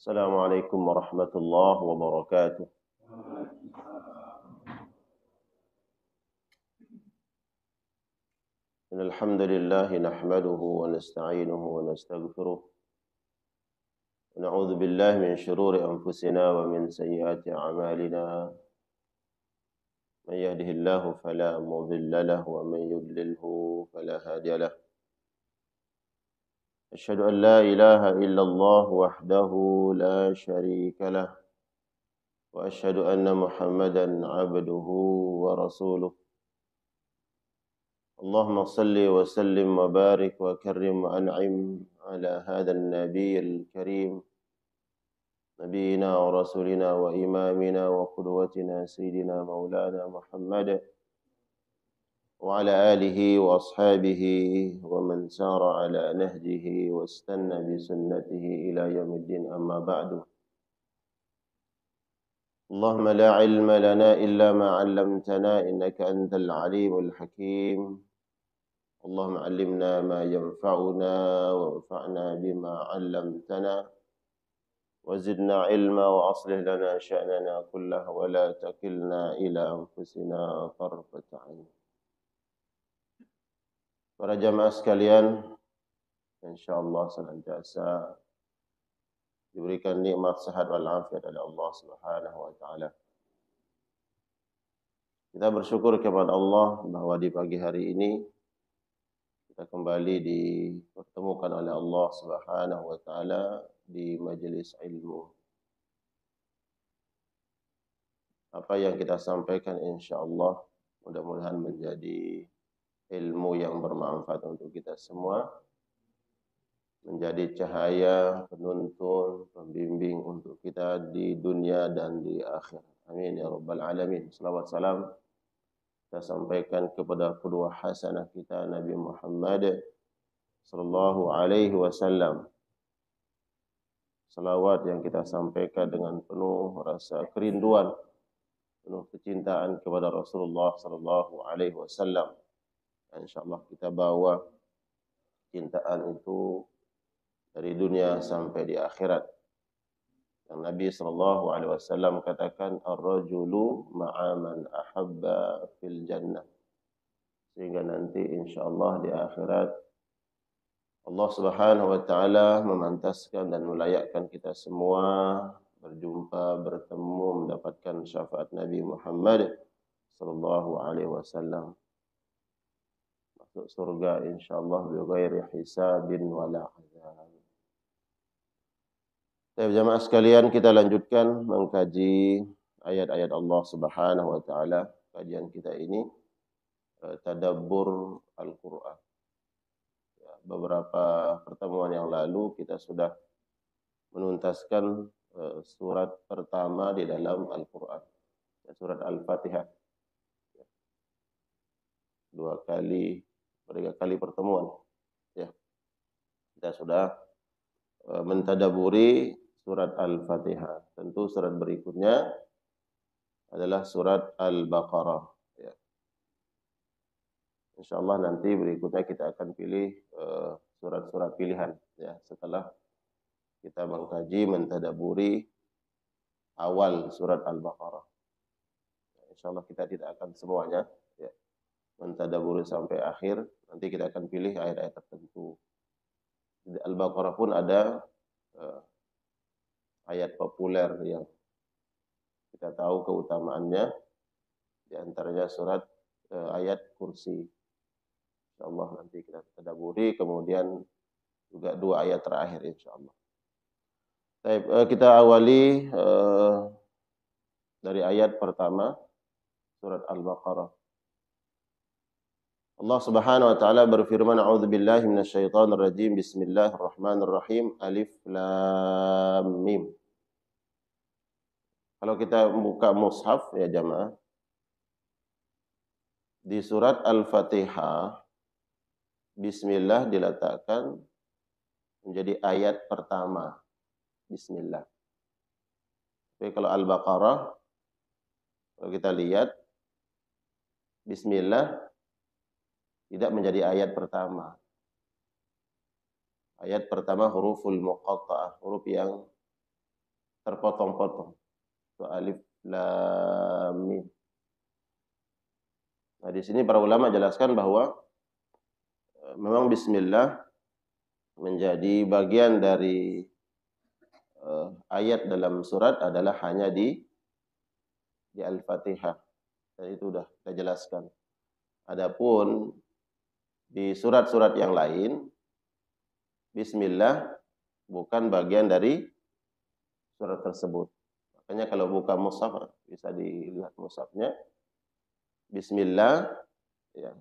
السلام عليكم ورحمة الله وبركاته. إن الحمد لله نحمده ونستعينه ونستغفره ونعوذ بالله من شرور أنفسنا ومن سيئات أعمالنا. من يهده الله فلا مضل له ومن يضلله فلا هادي له. أشهد أن لا إله إلا الله وحده لا شريك له وأشهد أن محمدا عبده ورسوله. اللهم صل وسلم وبارك وكرم وأنعم على هذا النبي الكريم نبينا ورسولنا وإمامنا وقدوتنا سيدنا مولانا محمد وعلى آله وأصحابه ومن سار على نهجه واستنى بسنته إلى يوم الدين. أما بعد، اللهم لا علم لنا إلا ما علمتنا إنك أنت العليم الحكيم. اللهم علمنا ما ينفعنا وانفعنا بما علمتنا وزدنا علما وأصلح لنا شأننا كله ولا تكلنا إلى أنفسنا طرفة عين. Para jamaah sekalian, insyaallah senantiasa diberikan nikmat sehat wal afiat oleh Allah Subhanahu wa taala. Kita bersyukur kepada Allah bahwa di pagi hari ini kita kembali dipertemukan oleh Allah Subhanahu wa taala di majelis ilmu. Apa yang kita sampaikan insyaallah mudah-mudahan menjadi ilmu yang bermanfaat untuk kita semua, menjadi cahaya, penuntun, pembimbing untuk kita di dunia dan di akhirat. Amin ya rabbal alamin. Salawat salam kita sampaikan kepada qudwah hasanah kita Nabi Muhammad sallallahu alaihi wasallam. Salawat yang kita sampaikan dengan penuh rasa kerinduan, penuh kecintaan kepada Rasulullah sallallahu alaihi wasallam. InsyaAllah kita bawa cintaan itu dari dunia sampai di akhirat. Yang Nabi SAW katakan, Ar-rajulu ma'aman ahabba fil jannah. Sehingga nanti insyaAllah di akhirat, Allah Subhanahu wa ta'ala memantaskan dan melayakkan kita semua berjumpa, bertemu, mendapatkan syafaat Nabi Muhammad SAW. Masuk surga insyaallah bighairi hisabin wala azab. Jamaah sekalian, kita lanjutkan mengkaji ayat-ayat Allah Subhanahu wa taala. Kajian kita ini tadabbur Al-Qur'an. Beberapa pertemuan yang lalu kita sudah menuntaskan surat pertama di dalam Al-Qur'an, surat Al-Fatihah. 3 kali pertemuan. Ya. Kita sudah mentadaburi surat Al-Fatihah. Tentu surat berikutnya adalah surat Al-Baqarah. Ya. InsyaAllah nanti berikutnya kita akan pilih surat-surat pilihan. Ya, setelah kita mengkaji, mentadaburi awal surat Al-Baqarah. Ya, InsyaAllah kita tidak akan semuanya. Ya, mentadaburi sampai akhir. Nanti kita akan pilih ayat-ayat tertentu. Di Al-Baqarah pun ada ayat populer yang kita tahu keutamaannya. Di antaranya surat ayat kursi. InsyaAllah nanti kita tadaburi. Kemudian juga 2 ayat terakhir insyaAllah. Kita awali dari ayat pertama surat Al-Baqarah. Allah Subhanahu wa taala berfirman, A'udzubillahi minasyaitonir rajim. Bismillahirrahmanirrahim. Alif lam mim. Kalau kita buka mushaf ya jamaah, di surat Al-Fatihah bismillah diletakkan menjadi ayat pertama. Bismillah. Tapi kalau Al-Baqarah, kalau kita lihat bismillah tidak menjadi ayat pertama. Ayat pertama huruful muqatta'ah, huruf yang terpotong-potong. Itu alif lam mim. Nah, di sini para ulama jelaskan bahwa memang bismillah menjadi bagian dari ayat dalam surat adalah hanya di Al-Fatihah. Dan itu sudah kita jelaskan. Adapun di surat-surat yang lain, bismillah bukan bagian dari surat tersebut. Makanya kalau buka mushaf, bisa dilihat mushafnya. Bismillah, ya.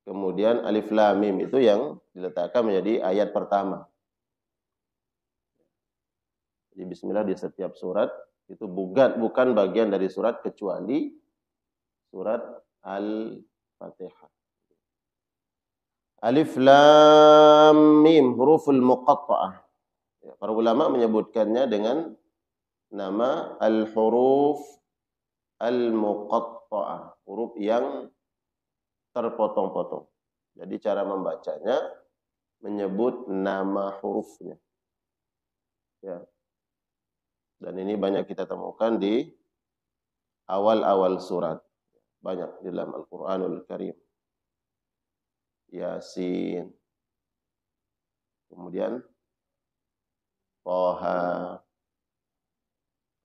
Kemudian alif lam mim itu yang diletakkan menjadi ayat pertama. Jadi bismillah di setiap surat itu bukan bagian dari surat kecuali surat Al-Fatihah. Alif lam mim huruful muqatta'ah. Ya, para ulama menyebutkannya dengan nama al-huruf al-muqatta'ah, huruf yang terpotong-potong. Jadi cara membacanya menyebut nama hurufnya. Ya. Dan ini banyak kita temukan di awal-awal surat. Banyak di dalam Al-Qur'anul Karim. Yasin. Kemudian Thaha,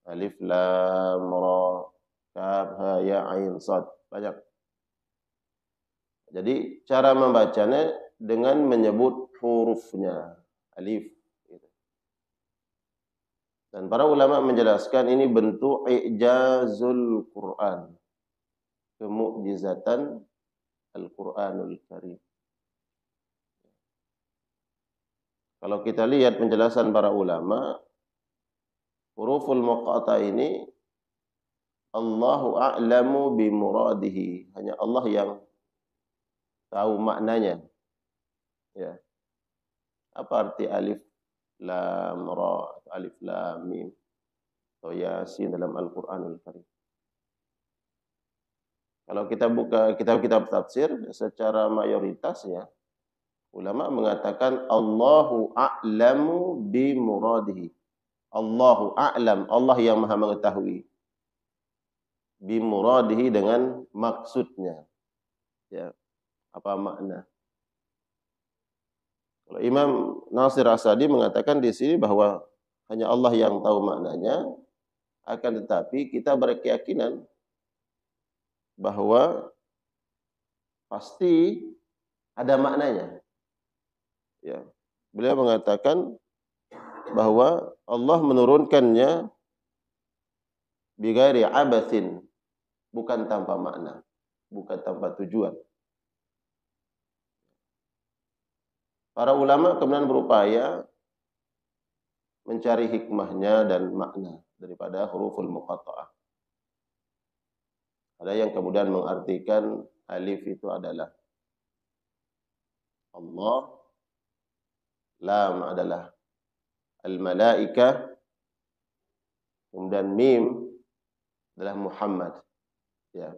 alif lam ra, kaf ha ya ain sad. Banyak. Jadi cara membacanya dengan menyebut hurufnya, alif. Dan para ulama menjelaskan ini bentuk i'jazul Quran, kemukjizatan Al-Quranul Karim. Kalau kita lihat penjelasan para ulama, huruful muqatta'ah ini Allahu a'lamu bi muradihi, hanya Allah yang tahu maknanya. Ya. Apa arti alif lam ra, alif lam mim, atau yasin dalam Al-Qur'anul Karim? Kalau kita buka kitab-kitab tafsir, secara mayoritas ya, ulama mengatakan Allahu a'lamu bi muradihi. Allahu a'lam, Allah yang maha mengetahui. Bi muradihi dengan maksudnya. Ya, apa makna? Kalau Imam Nasir As-Sa'di mengatakan di sini bahwa hanya Allah yang tahu maknanya, akan tetapi kita berkeyakinan bahwa pasti ada maknanya. Ya. Beliau mengatakan bahwa Allah menurunkannya bighairi abathin, bukan tanpa makna, bukan tanpa tujuan. Para ulama kemudian berupaya mencari hikmahnya dan makna daripada huruful muqatta'ah. Ada yang kemudian mengartikan alif itu adalah Allah, lam adalah al-malaikah, kemudian mim adalah Muhammad. Ya.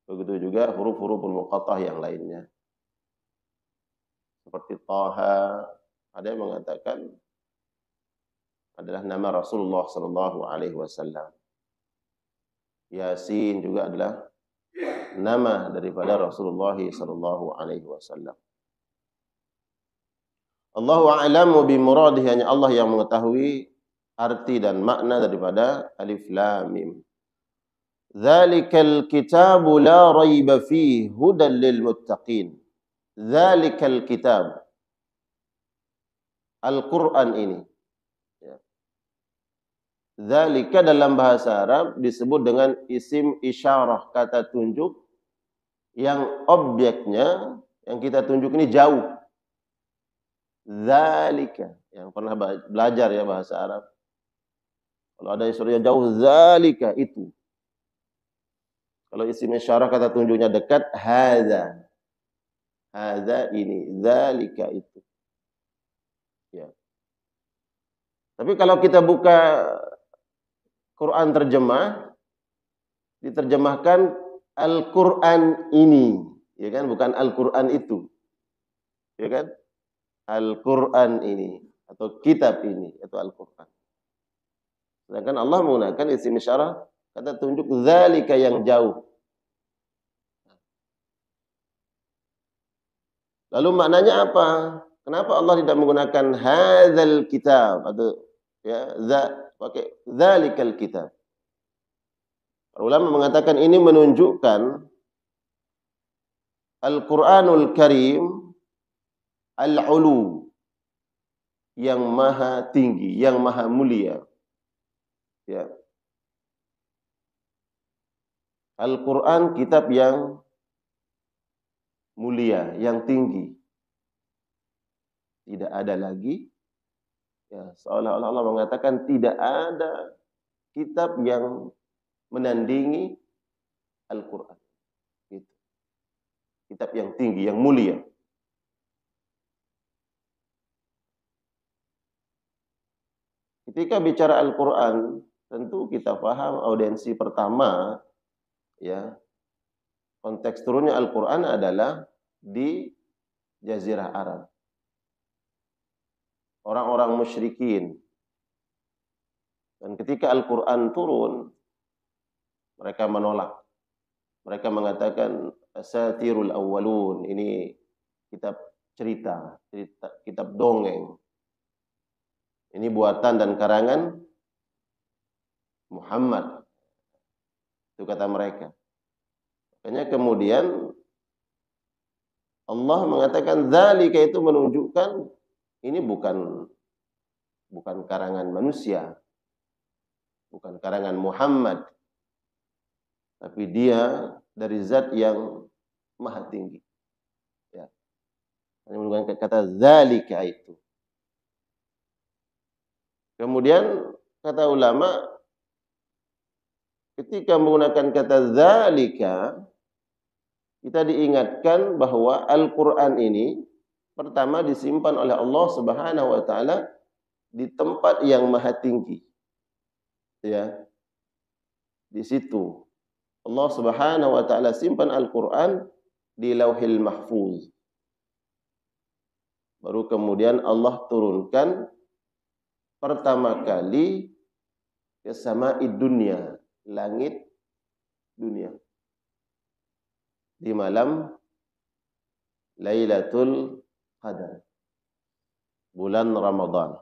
Begitu juga huruf-huruful muqatta'ah yang lainnya. Seperti Thaha, ada yang mengatakan adalah nama Rasulullah sallallahu alaihi wasallam. Yasin juga adalah nama daripada Rasulullah sallallahu alaihi wasallam. Allahu a'lamu bi muradihi, hanya Allah yang mengetahui arti dan makna daripada alif lam mim. Dzalikal kitabu la raiba fihi hudan lil muttaqin. Dzalikal kitab, Al-Qur'an ini. Dzalika dalam bahasa Arab disebut dengan isim isyarah, kata tunjuk yang objeknya yang kita tunjuk ini jauh. Dzalika, yang pernah belajar ya bahasa Arab. Kalau ada isim yang jauh, dzalika itu. Kalau isim isyarah kata tunjuknya dekat, hadza. Hadza ini, dzalika itu. Ya. Tapi kalau kita buka Quran terjemah, diterjemahkan Al-Quran ini, ya kan? Bukan Al-Quran itu, ya kan? Al-Quran ini, atau kitab ini, yaitu Al-Quran. Sedangkan Allah menggunakan isim isyarah kata tunjuk dzalika yang jauh. Lalu maknanya apa? Kenapa Allah tidak menggunakan hadzal kitab atau ya pakai dzalikal kitab? Para ulama mengatakan ini menunjukkan Al-Qur'anul Karim al-ulu, yang maha tinggi, yang maha mulia. Ya. Al-Quran kitab yang mulia, yang tinggi. Tidak ada lagi, ya, seolah-olah Allah mengatakan tidak ada kitab yang menandingi Al-Quran. Gitu. Kitab yang tinggi, yang mulia. Ketika bicara Al-Quran, tentu kita paham audiensi pertama, ya, konteks turunnya Al-Quran adalah di Jazirah Arab. Orang-orang musyrikin. Dan ketika Al-Quran turun, mereka menolak. Mereka mengatakan asatirul awwalun, ini kitab cerita, kitab dongeng. Ini buatan dan karangan Muhammad. Itu kata mereka. Makanya kemudian Allah mengatakan dzalika, itu menunjukkan ini bukan karangan manusia. Bukan karangan Muhammad. Tapi dia dari zat yang maha tinggi. Ya. Ini menggunakan kata dzalika itu. Kemudian kata ulama, ketika menggunakan kata dzalika, kita diingatkan bahwa Al-Quran ini pertama disimpan oleh Allah Subhanahu wa taala di tempat yang maha tinggi. Ya. Di situ Allah Subhanahu wa taala simpan Al-Quran di Lauhil Mahfuz. Baru kemudian Allah turunkan pertama kali ke sama'id dunia, langit dunia, di malam Lailatul Qadar, bulan Ramadan.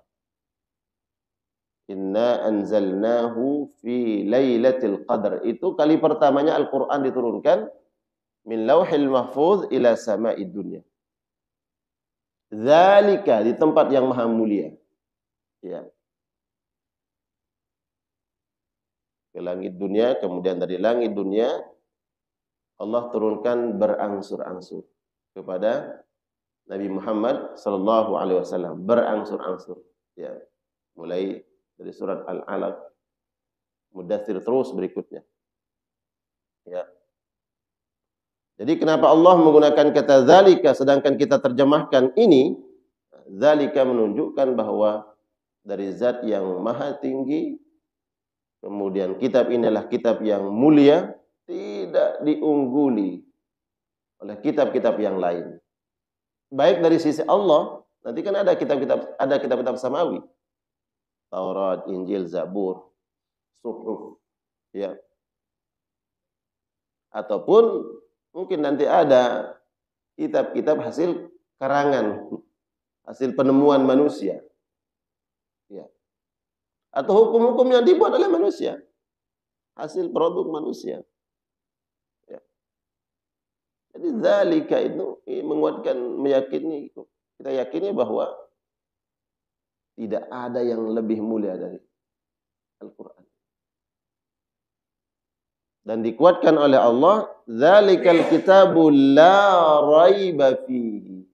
Inna anzalnahu fi Lailatul Qadar. Itu kali pertamanya Al-Quran diturunkan min Lauhil Mahfuz ila sama'id dunia. Dzalika, di tempat yang maha mulia. Ya. Ke langit dunia, kemudian dari langit dunia Allah turunkan berangsur-angsur kepada Nabi Muhammad sallallahu alaihi wasallam, berangsur-angsur. Ya. Mulai dari surat Al-Alaq, Mudaththir, terus berikutnya. Ya. Jadi kenapa Allah menggunakan kata dzalika sedangkan kita terjemahkan ini? Dzalika menunjukkan bahwa dari zat yang maha tinggi, kemudian kitab inilah kitab yang mulia, tidak diungguli oleh kitab-kitab yang lain. Baik dari sisi Allah, nanti kan ada kitab-kitab samawi. Taurat, Injil, Zabur, Suhuf, ya. Ataupun mungkin nanti ada kitab-kitab hasil karangan, hasil penemuan manusia. Ya. Atau hukum-hukum yang dibuat oleh manusia, hasil produk manusia. Ya. Jadi dzalika itu menguatkan, meyakini, kita yakini bahwa tidak ada yang lebih mulia dari Al-Quran. Dan dikuatkan oleh Allah, dzalikal kitabu la raiba fihi.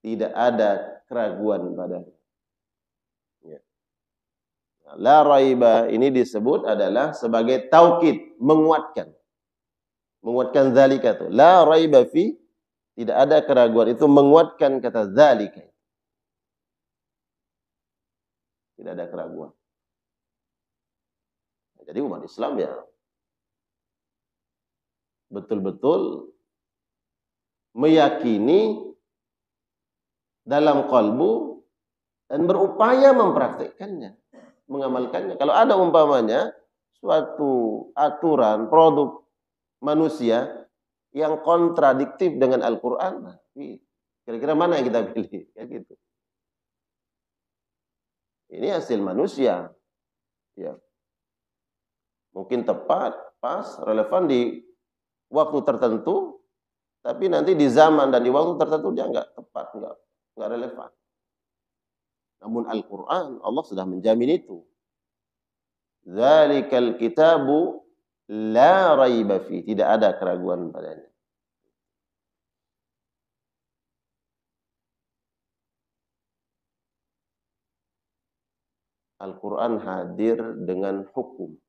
Tidak ada keraguan padanya. Ya. La raiba ini disebut adalah sebagai taukid, menguatkan. Menguatkan dzalika itu. La raiba fi, tidak ada keraguan, itu menguatkan kata dzalika. Tidak ada keraguan. Jadi umat Islam ya betul-betul meyakini dalam kalbu dan berupaya mempraktikkannya, mengamalkannya. Kalau ada umpamanya suatu aturan produk manusia yang kontradiktif dengan Al-Qur'an, nah, kira-kira mana yang kita pilih? Kayak gitu. Ini hasil manusia. Ya. Mungkin tepat, pas, relevan di waktu tertentu, tapi nanti di zaman dan di waktu tertentu dia nggak tepat, nggak relevan. Namun Al-Quran, Allah sudah menjamin itu. Dzalikal kitabu la raiba fi. Tidak ada keraguan padanya. Al-Quran hadir dengan hukum.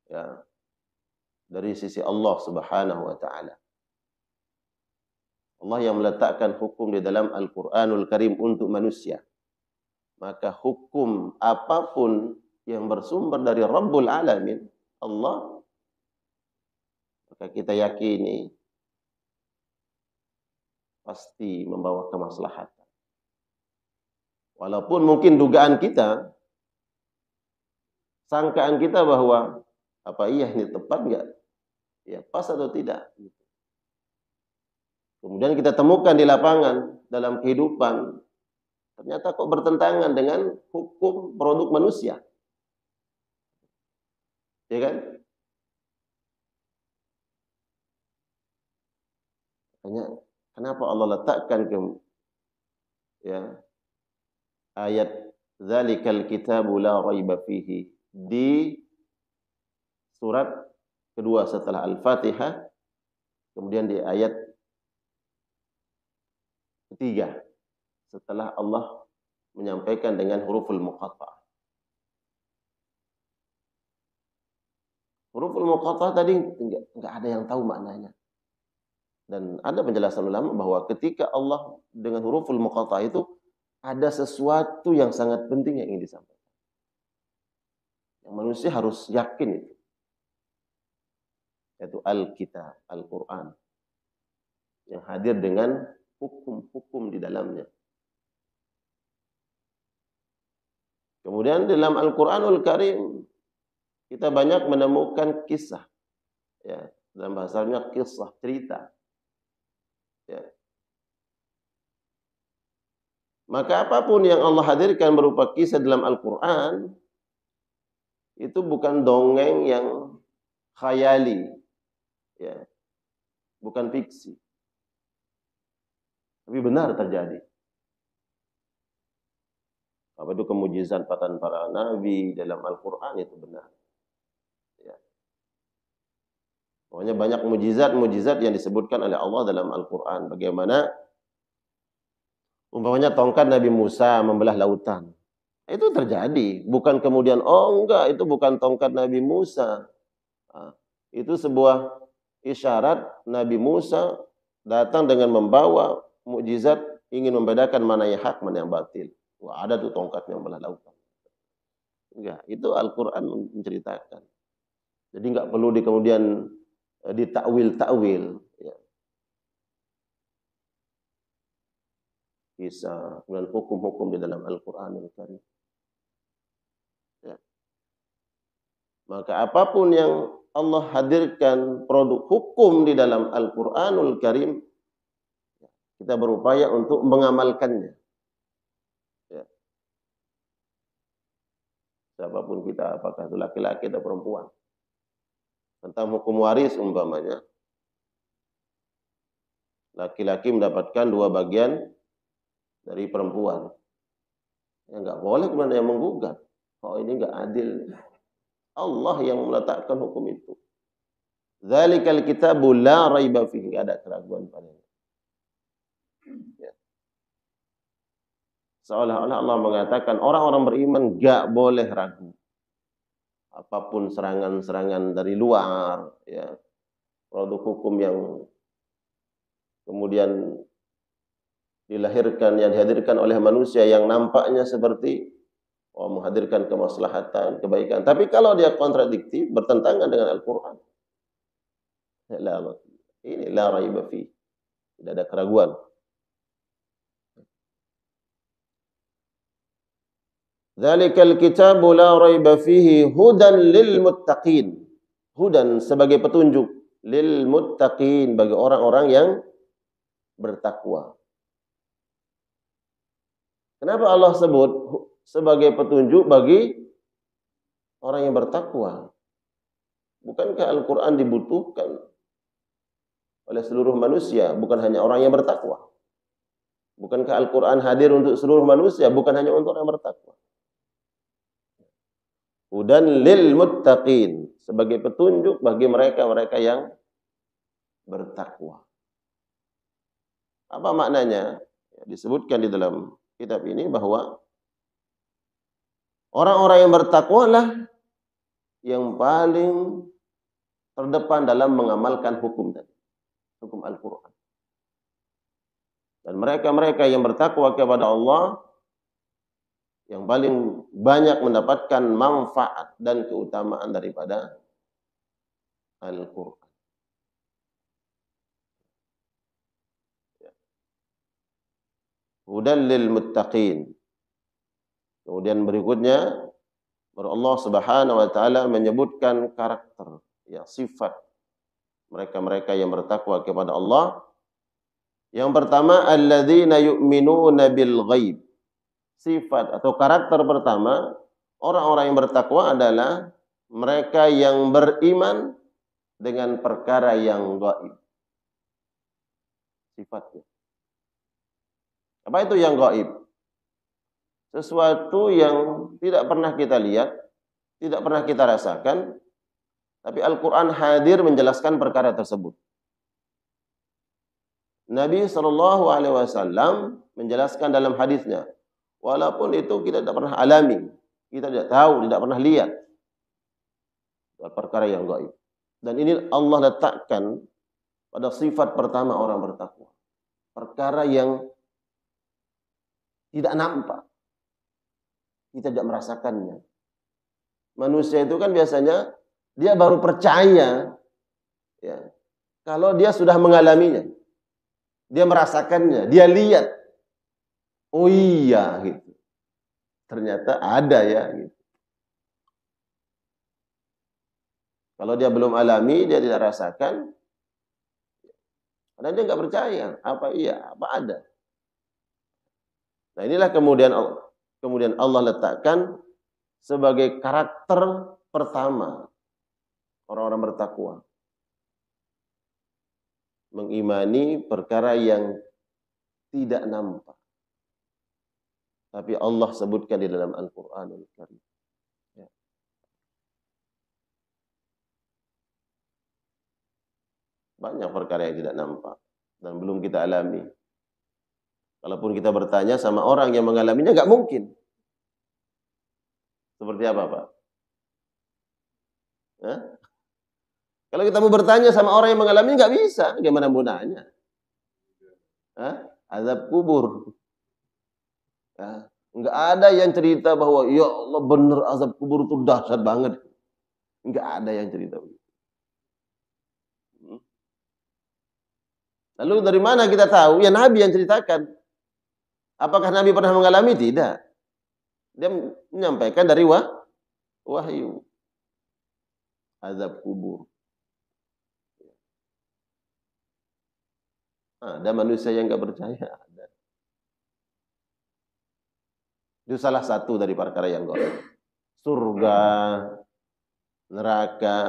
Ya, dari sisi Allah Subhanahu wa Ta'ala. Allah yang meletakkan hukum di dalam Al-Quranul Karim untuk manusia. Maka hukum apapun yang bersumber dari Rabbul Alamin, Allah, maka kita yakini pasti membawa kemaslahatan. Walaupun mungkin dugaan kita, sangkaan kita bahwa apa iya ini tepat nggak? Ya pas atau tidak? Kemudian kita temukan di lapangan dalam kehidupan, ternyata kok bertentangan dengan hukum produk manusia, ya kan? Makanya kenapa Allah letakkan ayat Dzalikal kitabu la raiba fihi di surat kedua setelah Al-Fatihah, kemudian di ayat ketiga setelah Allah menyampaikan dengan huruful muqatta'ah. Huruful muqatta'ah tadi enggak ada yang tahu maknanya. Dan ada penjelasan ulama bahwa ketika Allah dengan huruful muqatta'ah itu ada sesuatu yang sangat penting yang ingin disampaikan. Yang manusia harus yakin itu. Yaitu Al-Kitab, Al-Quran. Yang hadir dengan hukum-hukum di dalamnya. Kemudian dalam Al-Quranul Karim, kita banyak menemukan kisah. Ya, dalam bahasanya kisah, cerita. Ya. Maka apapun yang Allah hadirkan berupa kisah dalam Al-Quran, itu bukan dongeng yang khayali. Ya. Bukan fiksi. Tapi benar terjadi. Apa itu kemujizatan para nabi dalam Al-Quran itu benar. Ya. Pokoknya banyak mujizat-mujizat yang disebutkan oleh Allah dalam Al-Quran. Bagaimana umpamanya tongkat Nabi Musa membelah lautan. Itu terjadi. Bukan kemudian, oh enggak, itu bukan tongkat Nabi Musa. Nah, itu sebuah isyarat Nabi Musa datang dengan membawa mukjizat ingin membedakan mana yang hak, mana yang batil. Wah, ada tuh tongkatnya membelah lautan. Enggak, itu Al-Quran menceritakan. Jadi enggak perlu kemudian ditakwil-takwil. Ya. Kisah dan hukum-hukum di dalam Al-Quranul Karim. Ya. Maka apapun yang Allah hadirkan produk hukum di dalam Al-Quranul Karim, kita berupaya untuk mengamalkannya. Ya. Siapapun kita, apakah itu laki-laki atau perempuan. Tentang hukum waris umpamanya, laki-laki mendapatkan 2 bagian dari perempuan. Ya enggak boleh kemudian yang menggugat. Oh ini enggak adil. Allah yang meletakkan hukum itu. Dzalikal kitabu la raiba fihi. Enggak ada keraguan padanya. Ya. Seolah-olah Allah mengatakan orang-orang beriman enggak boleh ragu. Apapun serangan-serangan dari luar, ya. Produk hukum yang kemudian dihadirkan oleh manusia yang nampaknya seperti menghadirkan kemaslahatan, kebaikan. Tapi kalau dia kontradiktif, bertentangan dengan Al-Quran, ini la raiba fi. Tidak ada keraguan. Dzalikal kitabu la raiba fihi hudan lil muttaqin. Hudan sebagai petunjuk, lil muttaqin bagi orang-orang yang bertakwa. Kenapa Allah sebut sebagai petunjuk bagi orang yang bertakwa? Bukankah Al-Quran dibutuhkan oleh seluruh manusia, bukan hanya orang yang bertakwa? Bukankah Al-Quran hadir untuk seluruh manusia, bukan hanya untuk orang yang bertakwa? Hudan lil muttaqin, sebagai petunjuk bagi mereka-mereka yang bertakwa. Apa maknanya? Disebutkan di dalam kitab ini bahwa orang-orang yang bertakwa lah yang paling terdepan dalam mengamalkan hukum tadi, hukum Al-Quran. Dan mereka-mereka yang bertakwa kepada Allah yang paling banyak mendapatkan manfaat dan keutamaan daripada Al-Quran. Hudan lil muttaqin. Kemudian berikutnya Allah Subhanahu wa taala menyebutkan karakter, ya, sifat mereka-mereka yang bertakwa kepada Allah. Yang pertama, alladzina yu'minuna bil ghaib. Sifat atau karakter pertama orang-orang yang bertakwa adalah mereka yang beriman dengan perkara yang gaib. Sifatnya. Apa itu yang gaib? Sesuatu yang tidak pernah kita lihat, tidak pernah kita rasakan, tapi Al-Quran hadir menjelaskan perkara tersebut. Nabi SAW menjelaskan dalam hadisnya, walaupun itu kita tidak pernah alami, kita tidak tahu, tidak pernah lihat, perkara yang gaib. Dan ini Allah letakkan pada sifat pertama orang bertakwa. Perkara yang tidak nampak. Kita tidak merasakannya. Manusia itu kan biasanya dia baru percaya ya, kalau dia sudah mengalaminya. Dia merasakannya, dia lihat. Oh iya gitu. Ternyata ada ya gitu. Kalau dia belum alami, dia tidak rasakan. Karena dia nggak percaya. Apa iya, apa ada. Nah inilah kemudian Allah letakkan sebagai karakter pertama orang-orang bertakwa. Mengimani perkara yang tidak nampak. Tapi Allah sebutkan di dalam Al-Quranul Karim. Ya. Banyak perkara yang tidak nampak dan belum kita alami. Kalaupun kita bertanya sama orang yang mengalaminya, nggak mungkin. Seperti apa, Pak? Hah? Kalau kita mau bertanya sama orang yang mengalaminya, nggak bisa. Gimana mau nanya? Hah? Azab kubur. Ya. Nggak ada yang cerita bahwa, ya Allah benar azab kubur itu dahsyat banget. Nggak ada yang cerita begitu. Lalu dari mana kita tahu? Ya Nabi yang ceritakan. Apakah Nabi pernah mengalami? Tidak. Dia menyampaikan dari wahyu. Azab kubur. Ada manusia yang nggak percaya. Ada. Itu salah satu dari perkara yang gaib. Surga, neraka,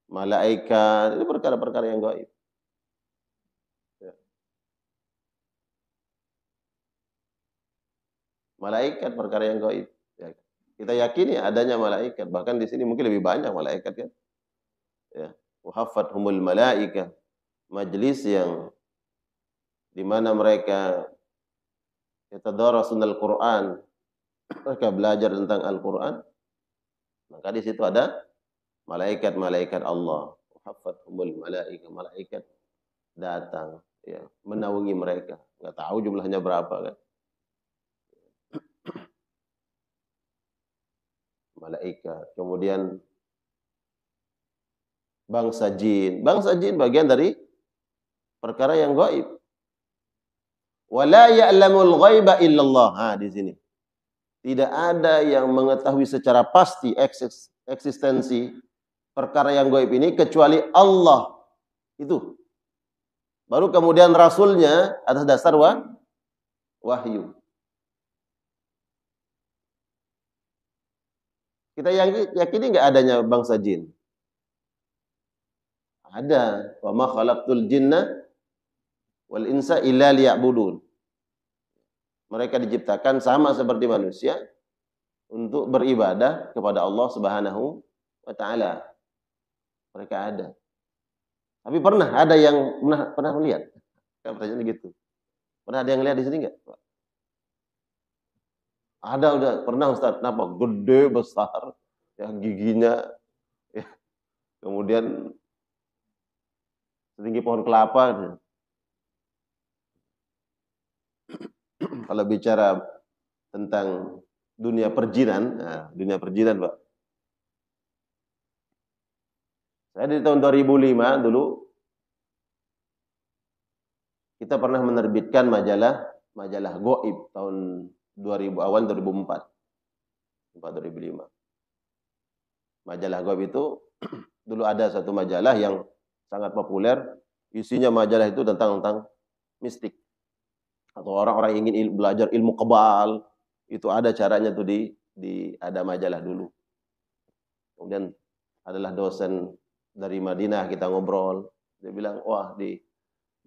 malaikat, itu perkara-perkara yang gaib. Malaikat perkara yang gaib. Ya. Kita yakini adanya malaikat. Bahkan di sini mungkin lebih banyak malaikat kan. Ya. Wahaffathumul malaikah. Majlis yang di mana mereka yatadarasunal Quran. Mereka belajar tentang Al-Quran. Maka di situ ada malaikat-malaikat Allah. Wahaffathumul malaikah. Malaikat datang. Ya, menaungi mereka. Nggak tahu jumlahnya berapa kan. Malaikat. Kemudian bangsa jin. Bangsa jin bagian dari perkara yang gaib. Wala ya'lamul ghaiba illallah. Di sini. Tidak ada yang mengetahui secara pasti eksistensi perkara yang gaib ini kecuali Allah. Itu. Baru kemudian Rasulnya atas dasar wahyu. Kita yakini nggak adanya bangsa jin? Ada. Wa ma khalaqtul jinna wal insa illa liya'budun. Mereka diciptakan sama seperti manusia untuk beribadah kepada Allah Subhanahu wa taala. Mereka ada. Tapi pernah ada yang pernah melihat? Kan pertanyaannya gitu. Pernah ada yang lihat di sini enggak? Ada udah pernah Ustaz. Kenapa? Gede besar, ya giginya ya. Kemudian setinggi pohon kelapa. Kalau bicara tentang dunia perjinan, dunia perjinan, Pak. Saya di tahun 2005 dulu kita pernah menerbitkan majalah gaib tahun 2000 awal 2004. 2005. Majalah gaib itu dulu ada satu majalah yang sangat populer, isinya majalah itu tentang mistik. Atau orang-orang yang ingin belajar ilmu kebal, itu ada caranya tuh di ada majalah dulu. Kemudian adalah dosen dari Madinah, kita ngobrol, dia bilang, wah di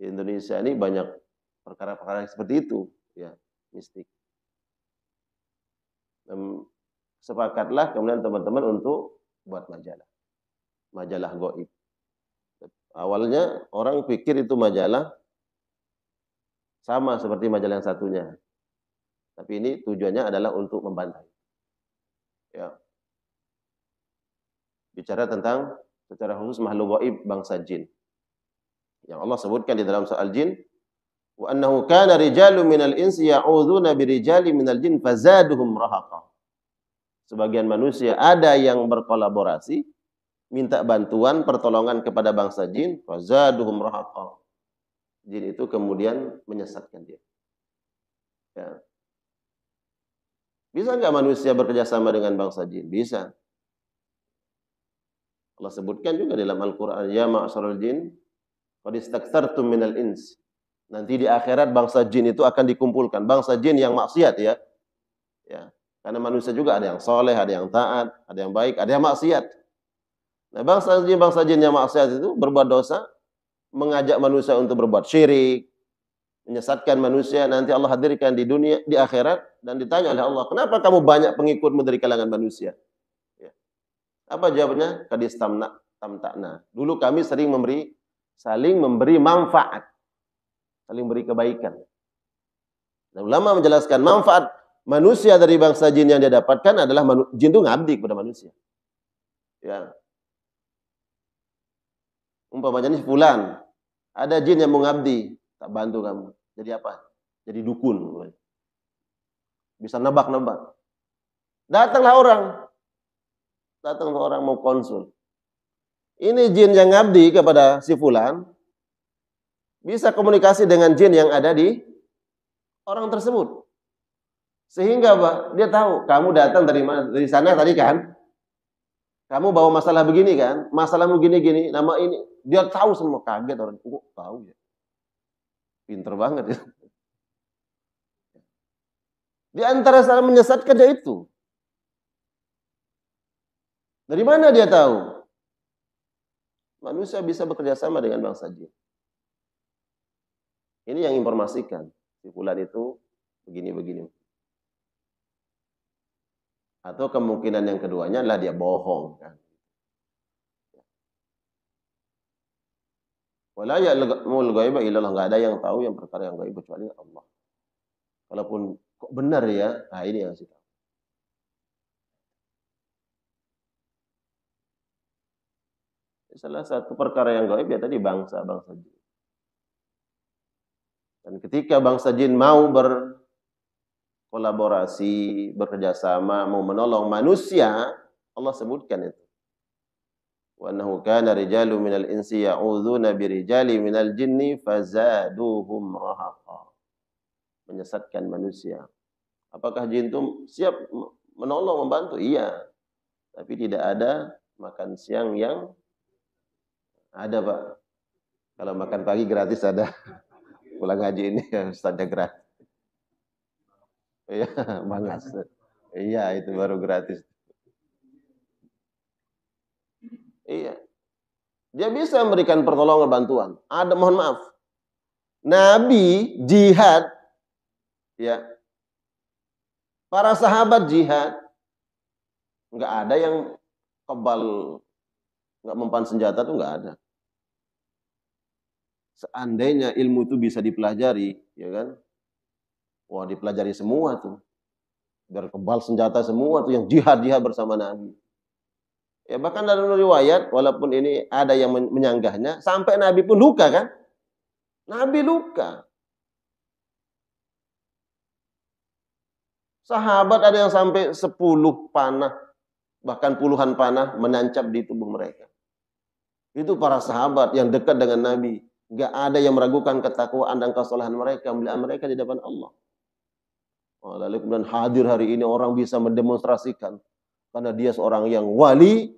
Indonesia ini banyak perkara-perkara seperti itu, ya mistik. Dan sepakatlah kemudian teman-teman untuk buat majalah gaib. Awalnya orang pikir itu majalah sama seperti majalah yang satunya. Tapi ini tujuannya adalah untuk membantai. Ya. Bicara tentang secara khusus makhluk gaib bangsa jin. Yang Allah sebutkan di dalam surah Al-Jin, wa annahu kana rijalun minal insi ya'udzuna birijali minal jin fazaduhum rahaqa. Sebagian manusia ada yang berkolaborasi minta bantuan pertolongan kepada bangsa jin, fazaduhum rahaqa. Jin itu kemudian menyesatkan dia. Ya. Bisa enggak manusia bekerjasama dengan bangsa jin? Bisa. Allah sebutkan juga dalam Al-Quran, ya ma'asyaral jin, qad istakthartum minal ins. Nanti di akhirat bangsa jin itu akan dikumpulkan. Bangsa jin yang maksiat ya. Ya. Karena manusia juga ada yang soleh, ada yang taat, ada yang baik, ada yang maksiat. Nah bangsa jin yang maksiat itu berbuat dosa, mengajak manusia untuk berbuat syirik, menyesatkan manusia, nanti Allah hadirkan di dunia, di akhirat, dan ditanya oleh Allah, kenapa kamu banyak pengikutmu dari kalangan manusia? Ya. Apa jawabannya? Tamtakna. Dulu kami saling memberi manfaat, saling beri kebaikan. Dan ulama menjelaskan manfaat manusia dari bangsa jin yang dia dapatkan adalah jin itu ngabdi kepada manusia. Ya. Umpamanya ini fulan, ada jin yang mengabdi, tak bantu kamu. Jadi apa? Jadi dukun. Bisa nebak-nebak. Datanglah orang mau konsul. Ini jin yang ngabdi kepada si fulan, bisa komunikasi dengan jin yang ada di orang tersebut. Sehingga Pak, dia tahu kamu datang dari mana? Dari sana tadi kan? Kamu bawa masalah begini kan? Masalahmu gini-gini, nama ini. Dia tahu semua, kaget orang. Oh, tahu ya. Pinter banget ya. Di antara cara menyesatkan dia itu. Dari mana dia tahu? Manusia bisa bekerja sama dengan bangsa jin. Ini yang informasikan. Si fulan itu begini-begini. Atau kemungkinan yang keduanya adalah dia bohong kan. Wala ya'lamul ghaiba illallah, enggak ada yang tahu yang perkara yang gaib kecuali Allah. Kalaupun kok benar ya, nah ini yang sih. Salah satu perkara yang gaib ya tadi bangsa jin. Dan ketika bangsa jin mau berkolaborasi, bekerjasama, mau menolong manusia, Allah sebutkan itu. Wa annahu kana rijalun minal insi ya'udzuna birijali minal jinni fazaduhum rahaqa. Menyesatkan manusia. Apakah jin itu siap menolong, membantu? Iya. Tapi tidak ada makan siang yang ada, Pak. Kalau makan pagi gratis ada. Pulang haji ini Ustaznya gratis. Iya, bangas. Iya, itu baru gratis. Iya. Dia bisa memberikan pertolongan bantuan. Ada, mohon maaf. Nabi jihad, ya. Para sahabat jihad, nggak ada yang kebal, nggak mempan senjata tuh nggak ada. Seandainya ilmu itu bisa dipelajari, ya kan? Wah, dipelajari semua tuh. Biar kebal senjata semua tuh yang jihad-jihad bersama Nabi. Ya bahkan dalam riwayat, walaupun ini ada yang menyanggahnya, sampai Nabi pun luka kan? Nabi luka. Sahabat ada yang sampai 10 panah, bahkan puluhan panah menancap di tubuh mereka. Itu para sahabat yang dekat dengan Nabi. Gak ada yang meragukan ketakwaan dan kesalahan mereka, melihat mereka di depan Allah. Lalu kemudian hadir hari ini orang bisa mendemonstrasikan karena dia seorang yang wali,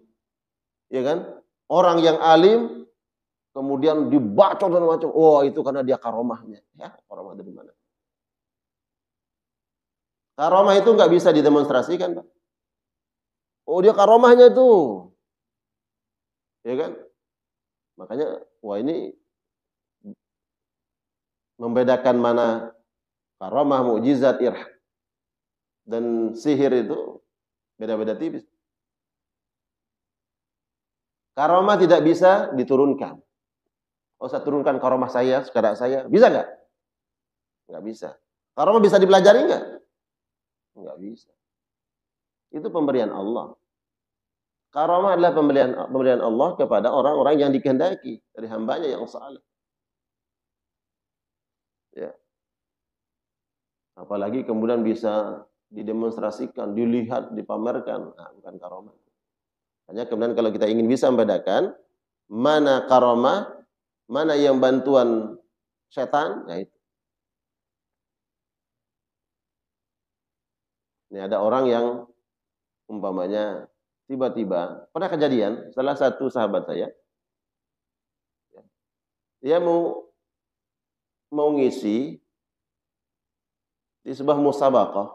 ya kan? Orang yang alim, kemudian dibacok dan macam. Oh, itu karena dia karomahnya. Ya, karomah dari mana? Karomah itu nggak bisa didemonstrasikan, Pak. Oh, dia karomahnya itu. Ya kan? Makanya, wah ini membedakan mana karomah, mukjizat, irham dan sihir itu beda-beda tipis. Karomah tidak bisa diturunkan. Oh, saya turunkan karomah saya, sekarang saya. Bisa nggak? Nggak bisa. Karomah bisa dipelajari nggak? Nggak bisa. Itu pemberian Allah. Karomah adalah pemberian Allah kepada orang-orang yang dikehendaki dari hambanya yang saleh. Ya. Apalagi kemudian bisa didemonstrasikan, dilihat, dipamerkan. Nah, bukan karomah. Hanya kemudian kalau kita ingin bisa membedakan mana karomah, mana yang bantuan setan, ya itu. Ini ada orang yang umpamanya tiba-tiba, pernah kejadian, salah satu sahabat saya, dia mau ngisi di sebuah musabaqah,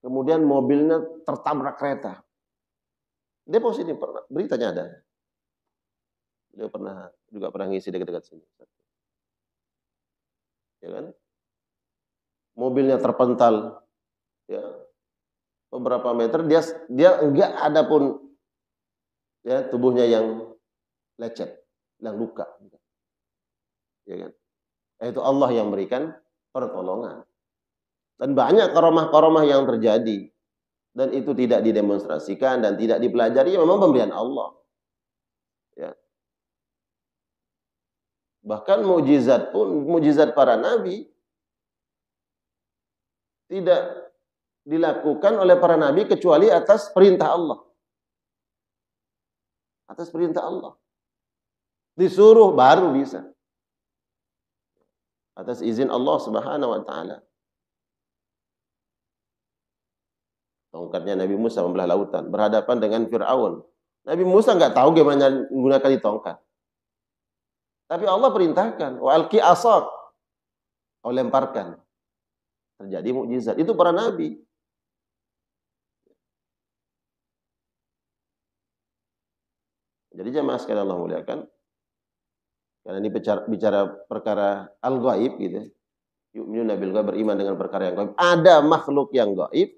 kemudian mobilnya tertabrak kereta. Dia posisi pernah, beritanya ada. Dia juga pernah ngisi dekat-dekat sini. Ya kan? Mobilnya terpental, ya, beberapa meter, dia enggak ada pun ya tubuhnya yang lecet, yang luka. Ya kan? Itu Allah yang berikan pertolongan. Dan banyak karomah-karomah yang terjadi. Dan itu tidak didemonstrasikan dan tidak dipelajari, memang pemberian Allah. Ya. Bahkan mukjizat pun, mukjizat para nabi tidak dilakukan oleh para nabi kecuali atas perintah Allah. Atas perintah Allah. Disuruh baru bisa. Atas izin Allah Subhanahu wa taala. Tongkatnya Nabi Musa membelah lautan, berhadapan dengan Fir'aun. Nabi Musa nggak tahu gimana menggunakan tongkat. Tapi Allah perintahkan, wa alqi asak. Kau lemparkan. Terjadi mukjizat. Itu para nabi. Jadi jemaah sekalian Allah muliakan. Karena ini bicara perkara al-ghaib gitu. Yu'minuna bil ghaib, beriman dengan perkara yang gaib. Ada makhluk yang gaib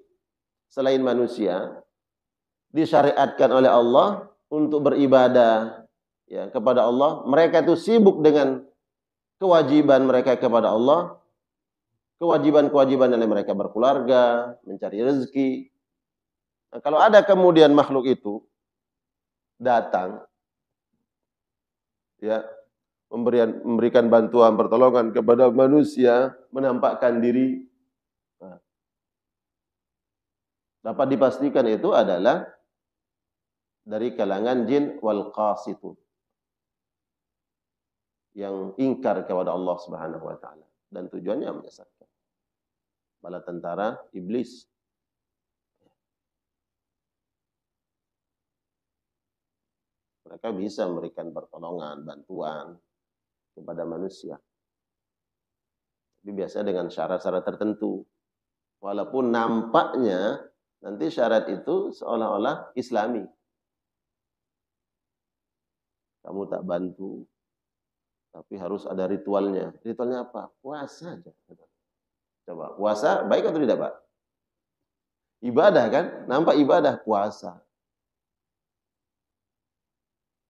selain manusia disyariatkan oleh Allah untuk beribadah ya kepada Allah. Mereka itu sibuk dengan kewajiban mereka kepada Allah, kewajiban-kewajiban yang mereka berkeluarga, mencari rezeki. Nah, kalau ada kemudian makhluk itu datang ya memberikan bantuan pertolongan kepada manusia, menampakkan diri, nah, dapat dipastikan itu adalah dari kalangan jin wal qasitun yang ingkar kepada Allah Subhanahu wa taala dan tujuannya menyesatkan. bala tentara iblis. Mereka bisa memberikan pertolongan, bantuan kepada manusia. Tapi biasanya dengan syarat-syarat tertentu. Walaupun nampaknya nanti syarat itu seolah-olah Islami. Kamu tak bantu, tapi harus ada ritualnya. Ritualnya apa? Puasa aja. Coba, puasa baik atau tidak, Pak? Ibadah kan? Nampak ibadah, puasa.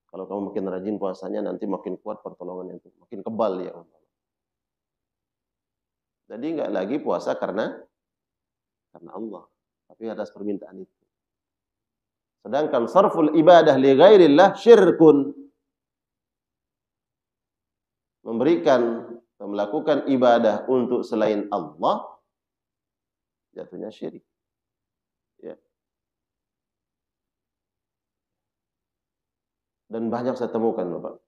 Kalau kamu makin rajin puasanya, nanti makin kuat pertolongannya itu. Makin kebal ya. Jadi enggak lagi puasa karena Allah. Tapi atas permintaan itu. Sedangkan sarful ibadah li ghairillah syirkun. Memberikan atau melakukan ibadah untuk selain Allah, jatuhnya syirik. Ya. Dan banyak saya temukan, Bapak,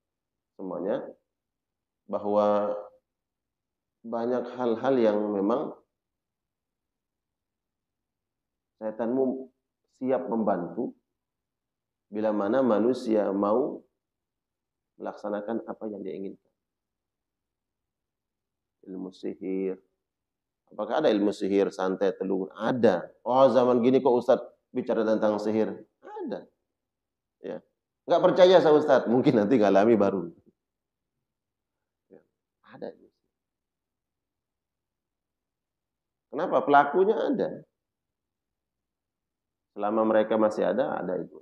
semuanya, bahwa banyak hal-hal yang memang setanmu siap membantu bila mana manusia mau melaksanakan apa yang dia inginkan. Ilmu sihir. Apakah ada ilmu sihir, santet, telur? Ada. Oh, zaman gini kok Ustaz bicara tentang sihir? Ada. Ya. Enggak percaya sama Ustaz, mungkin nanti ngalami baru. Ya. Ada. Kenapa? Pelakunya ada. Selama mereka masih ada itu.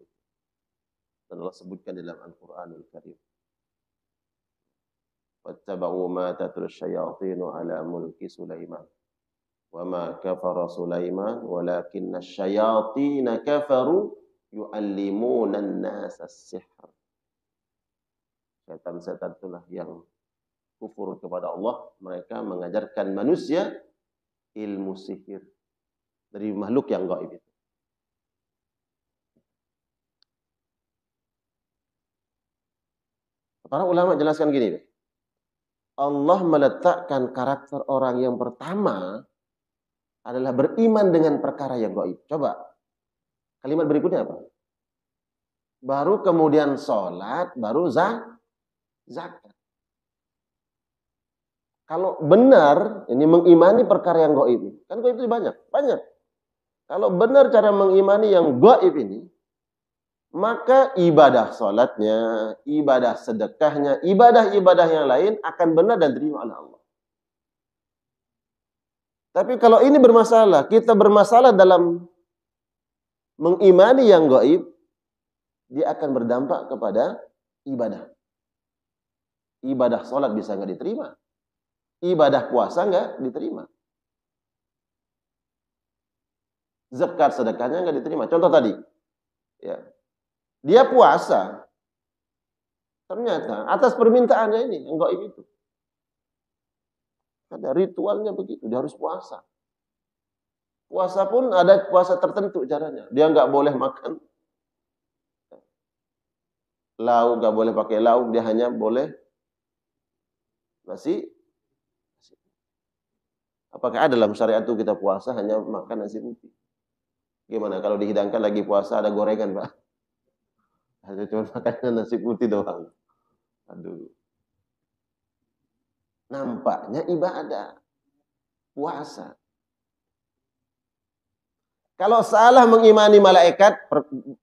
Dan Allah sebutkan dalam Al-Quranul Karim. Wattaba'u ma tatlus syayatinu ala mulki Sulaiman. Wa ma kafara Sulaiman walakinna syayatina kafaru yu'allimuna an-nasa as-sihr. Setan-setan itulah yang kufur kepada Allah, mereka mengajarkan manusia ilmu sihir dari makhluk yang gaib itu. Para ulama jelaskan gini, Allah meletakkan karakter orang yang pertama adalah beriman dengan perkara yang gaib. Coba, kalimat berikutnya apa? Baru kemudian sholat, baru zakat. Kalau benar ini mengimani perkara yang gaib, kan gaib itu banyak. Kalau benar cara mengimani yang gaib ini, maka ibadah sholatnya, ibadah sedekahnya, ibadah-ibadah yang lain akan benar dan diterima oleh Allah. Tapi kalau ini bermasalah, kita bermasalah dalam mengimani yang gaib, dia akan berdampak kepada ibadah. Ibadah sholat bisa nggak diterima. Ibadah puasa nggak diterima. Zakat sedekahnya nggak diterima. Contoh tadi, ya. Dia puasa, ternyata atas permintaannya ini, yang gaib itu. Ada ritualnya begitu, dia harus puasa. Puasa pun ada puasa tertentu caranya. Dia nggak boleh makan lauk, nggak boleh pakai lauk, dia hanya boleh nasi. Apakah ada dalam syariat itu kita puasa hanya makan nasi putih? Gimana kalau dihidangkan lagi puasa ada gorengan, Pak? Ada cuma makan nasi putih doang. Aduh. Nampaknya ibadah. Puasa. Kalau salah mengimani malaikat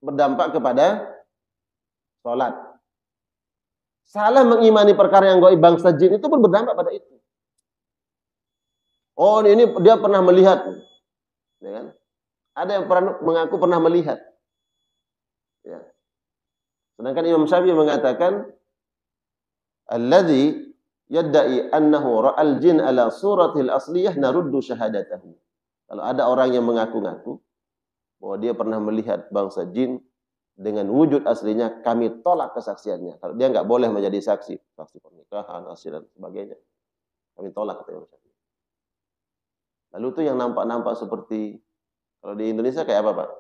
berdampak kepada sholat. Salah mengimani perkara yang gaib bangsa jin itu pun berdampak pada itu. Oh, ini dia pernah melihat. Ya kan? Ada yang mengaku pernah melihat. Ya. Sedangkan Imam Syafi'i mengatakan alladzi yadda'i annahu ra'al jin ala suratil asliyah naruddu syahadatahu. Kalau ada orang yang mengaku-ngaku bahwa dia pernah melihat bangsa jin dengan wujud aslinya, kami tolak kesaksiannya. Kalau dia nggak boleh menjadi saksi pernikahan, asli dan sebagainya, kami tolak, kata Imam Syafi'i. Lalu itu yang nampak-nampak seperti, kalau di Indonesia kayak apa, Pak?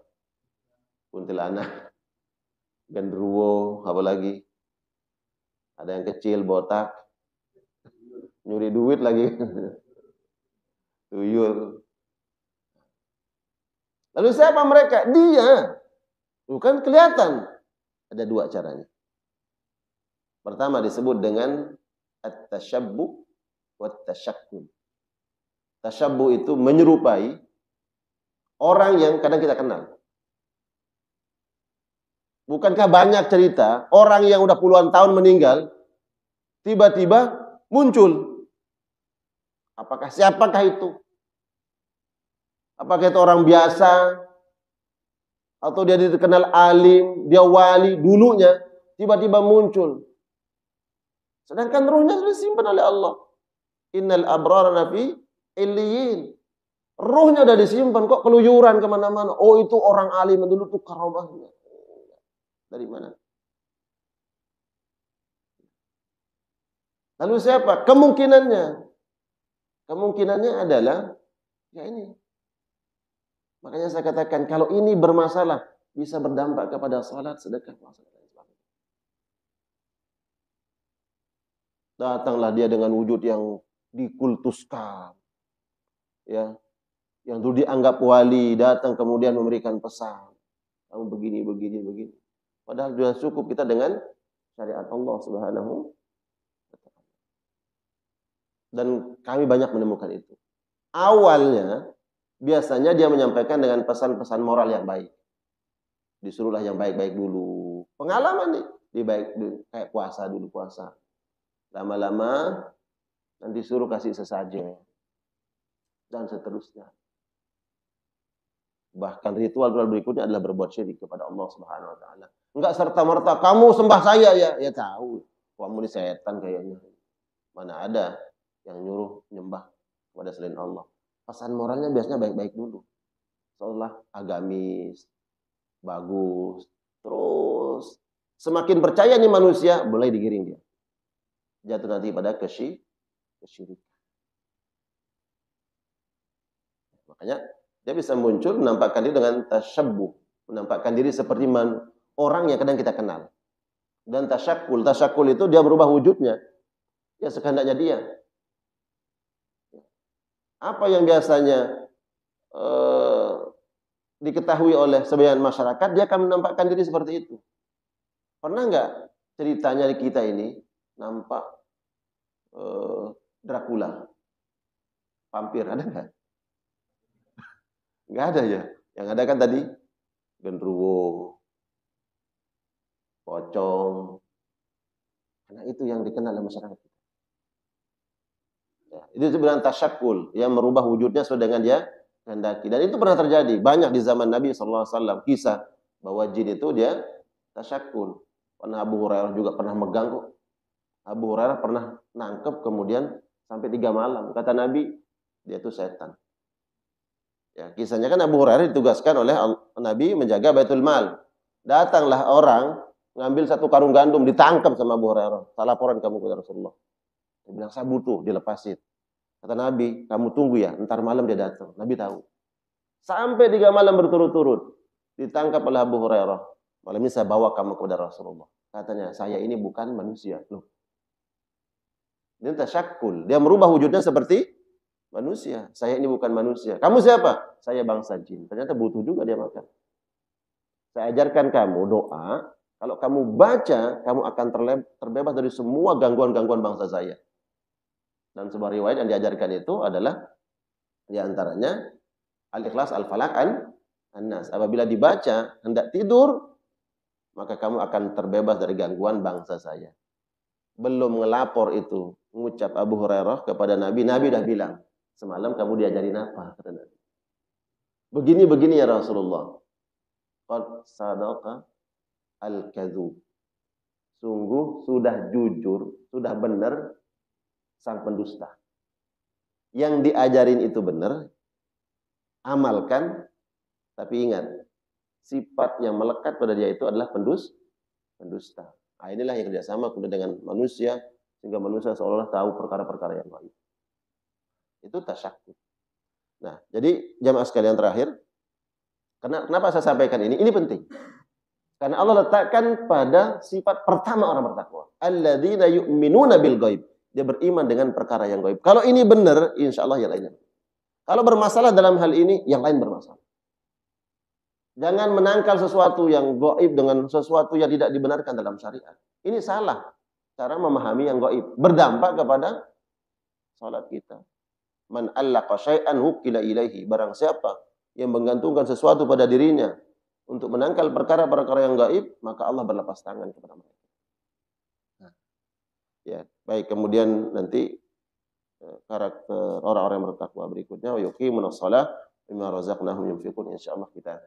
Kuntilanak, genderuwo, apa lagi? Ada yang kecil, botak, nyuri duit lagi, tuyul. Lalu siapa mereka? Dia. Bukan kelihatan. Ada dua caranya. Pertama disebut dengan at-tashabbuh wa at-tashakkul. Tashabbuh itu menyerupai orang yang kadang kita kenal. Bukankah banyak cerita orang yang udah puluhan tahun meninggal tiba-tiba muncul? Siapakah itu? Apakah itu orang biasa? Atau dia dikenal alim, dia wali dulunya, tiba-tiba muncul. Sedangkan ruhnya sudah disimpan oleh Allah. Innal abrara nafi illiyin. Ruhnya sudah disimpan, kok keluyuran kemana-mana. Oh, itu orang alim dulu tuh karomahnya. Dari mana? Lalu siapa? Kemungkinannya adalah ya ini. Makanya saya katakan kalau ini bermasalah bisa berdampak kepada salat, sedekah, puasa dan sebagainya. Datanglah dia dengan wujud yang dikultuskan. Ya. Yang dulu dianggap wali, datang kemudian memberikan pesan. Kamu begini. Padahal sudah cukup kita dengan syariat Allah Subhanahu wa ta'ala. Dan kami banyak menemukan itu. Awalnya biasanya dia menyampaikan dengan pesan-pesan moral yang baik. Disuruhlah yang baik-baik dulu. Pengalaman nih, kayak puasa. Lama-lama nanti suruh kasih sesajen dan seterusnya. Bahkan ritual berikutnya adalah berbuat syirik kepada Allah Subhanahu wa taala. Enggak serta-merta kamu sembah saya ya. Ya tahu. Kamu ini setan kayaknya. Mana ada yang nyuruh nyembah kepada selain Allah. Pesan moralnya biasanya baik-baik dulu. Seolah agamis, bagus. Terus semakin percaya nih manusia, boleh digiring dia. Jatuh nanti pada kesyirikan. Makanya dia bisa muncul menampakkan diri dengan tasyabbuh, menampakkan diri seperti orang yang kadang kita kenal. Dan tasyakul itu dia berubah wujudnya. Ya sekehendaknya dia. Apa yang biasanya diketahui oleh sebagian masyarakat, dia akan menampakkan diri seperti itu. Pernah nggak ceritanya di kita ini nampak Dracula, vampir, ada nggak? Nggak ada ya. Yang ada kan tadi genderuwo, pocong. Karena itu yang dikenal oleh masyarakat. Ya, itu sebenarnya tasyakul, yang merubah wujudnya sesuai dengan dia kehendaki. Dan itu pernah terjadi. Banyak di zaman Nabi SAW kisah bahwa jin itu dia tasyakul. Pernah Abu Hurairah juga pernah megang kok. Abu Hurairah pernah nangkep kemudian sampai 3 malam. Kata Nabi, dia itu setan. Ya, kisahnya kan Abu Hurairah ditugaskan oleh Nabi menjaga Baitul Mal. Datanglah orang ngambil 1 karung gandum, ditangkap sama Abu Hurairah. Salah laporan kamu kepada Rasulullah. Dia bilang, saya butuh, dilepasin. Kata Nabi, kamu tunggu ya, ntar malam dia datang. Nabi tahu. Sampai 3 malam berturut-turut ditangkap oleh Abu Hurairah. Malam ini saya bawa kamu kepada Rasulullah. Katanya, saya ini bukan manusia. Loh. Dia tasyakul. Dia merubah wujudnya seperti manusia. Saya ini bukan manusia. Kamu siapa? Saya bangsa jin. Ternyata butuh juga dia makan. Saya ajarkan kamu doa. Kalau kamu baca, kamu akan terbebas dari semua gangguan-gangguan bangsa saya. Dan sebuah riwayat yang diajarkan itu adalah diantaranya Al-Ikhlas, Al-Falaq, An-Nas. Apabila dibaca, hendak tidur, maka kamu akan terbebas dari gangguan bangsa saya. Belum ngelapor itu, mengucap Abu Hurairah kepada Nabi. Nabi dah bilang, semalam kamu diajarin apa? Kata Nabi. Begini-begini ya Rasulullah. Qad sadaqa al-kadzub. Sungguh sudah jujur, sudah benar sang pendusta. Yang diajarin itu benar, amalkan, tapi ingat, sifat yang melekat pada dia itu adalah pendusta. Nah, inilah yang kerjasama kemudian dengan manusia, sehingga manusia seolah-olah tahu perkara-perkara yang lain. Itu tasyakul. Nah, jadi jamaah sekalian terakhir, kenapa saya sampaikan ini? Ini penting. Karena Allah letakkan pada sifat pertama orang bertakwa. Alladzina yu'minuna bil ghaib. Dia beriman dengan perkara yang gaib. Kalau ini benar, insya Allah yang lainnya. Kalau bermasalah dalam hal ini, yang lain bermasalah. Jangan menangkal sesuatu yang gaib dengan sesuatu yang tidak dibenarkan dalam syariat. Ini salah cara memahami yang gaib. Berdampak kepada salat kita. Man allaqa syai'an wukila ilaihi. Barang siapa yang menggantungkan sesuatu pada dirinya untuk menangkal perkara-perkara yang gaib, maka Allah berlepas tangan kepada mereka. Ya, baik. Kemudian nanti karakter orang-orang yang bertakwa berikutnya, wa yuqimunas shalah mimma razaqnahum yunfiqun. Insyaallah kita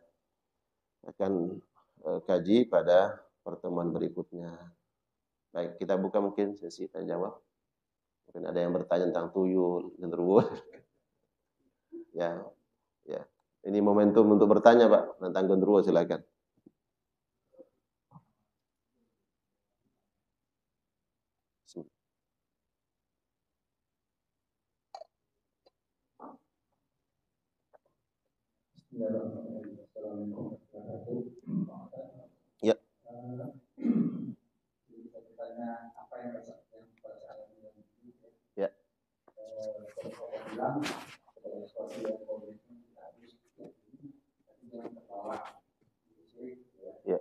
akan kaji pada pertemuan berikutnya. Baik, kita buka mungkin sesi tanya jawab. Mungkin ada yang bertanya tentang tuyul, genderuwo. Ya, ya. Ini momentum untuk bertanya, Pak, tentang genderuwo, silakan. Ya. Ya. Ya.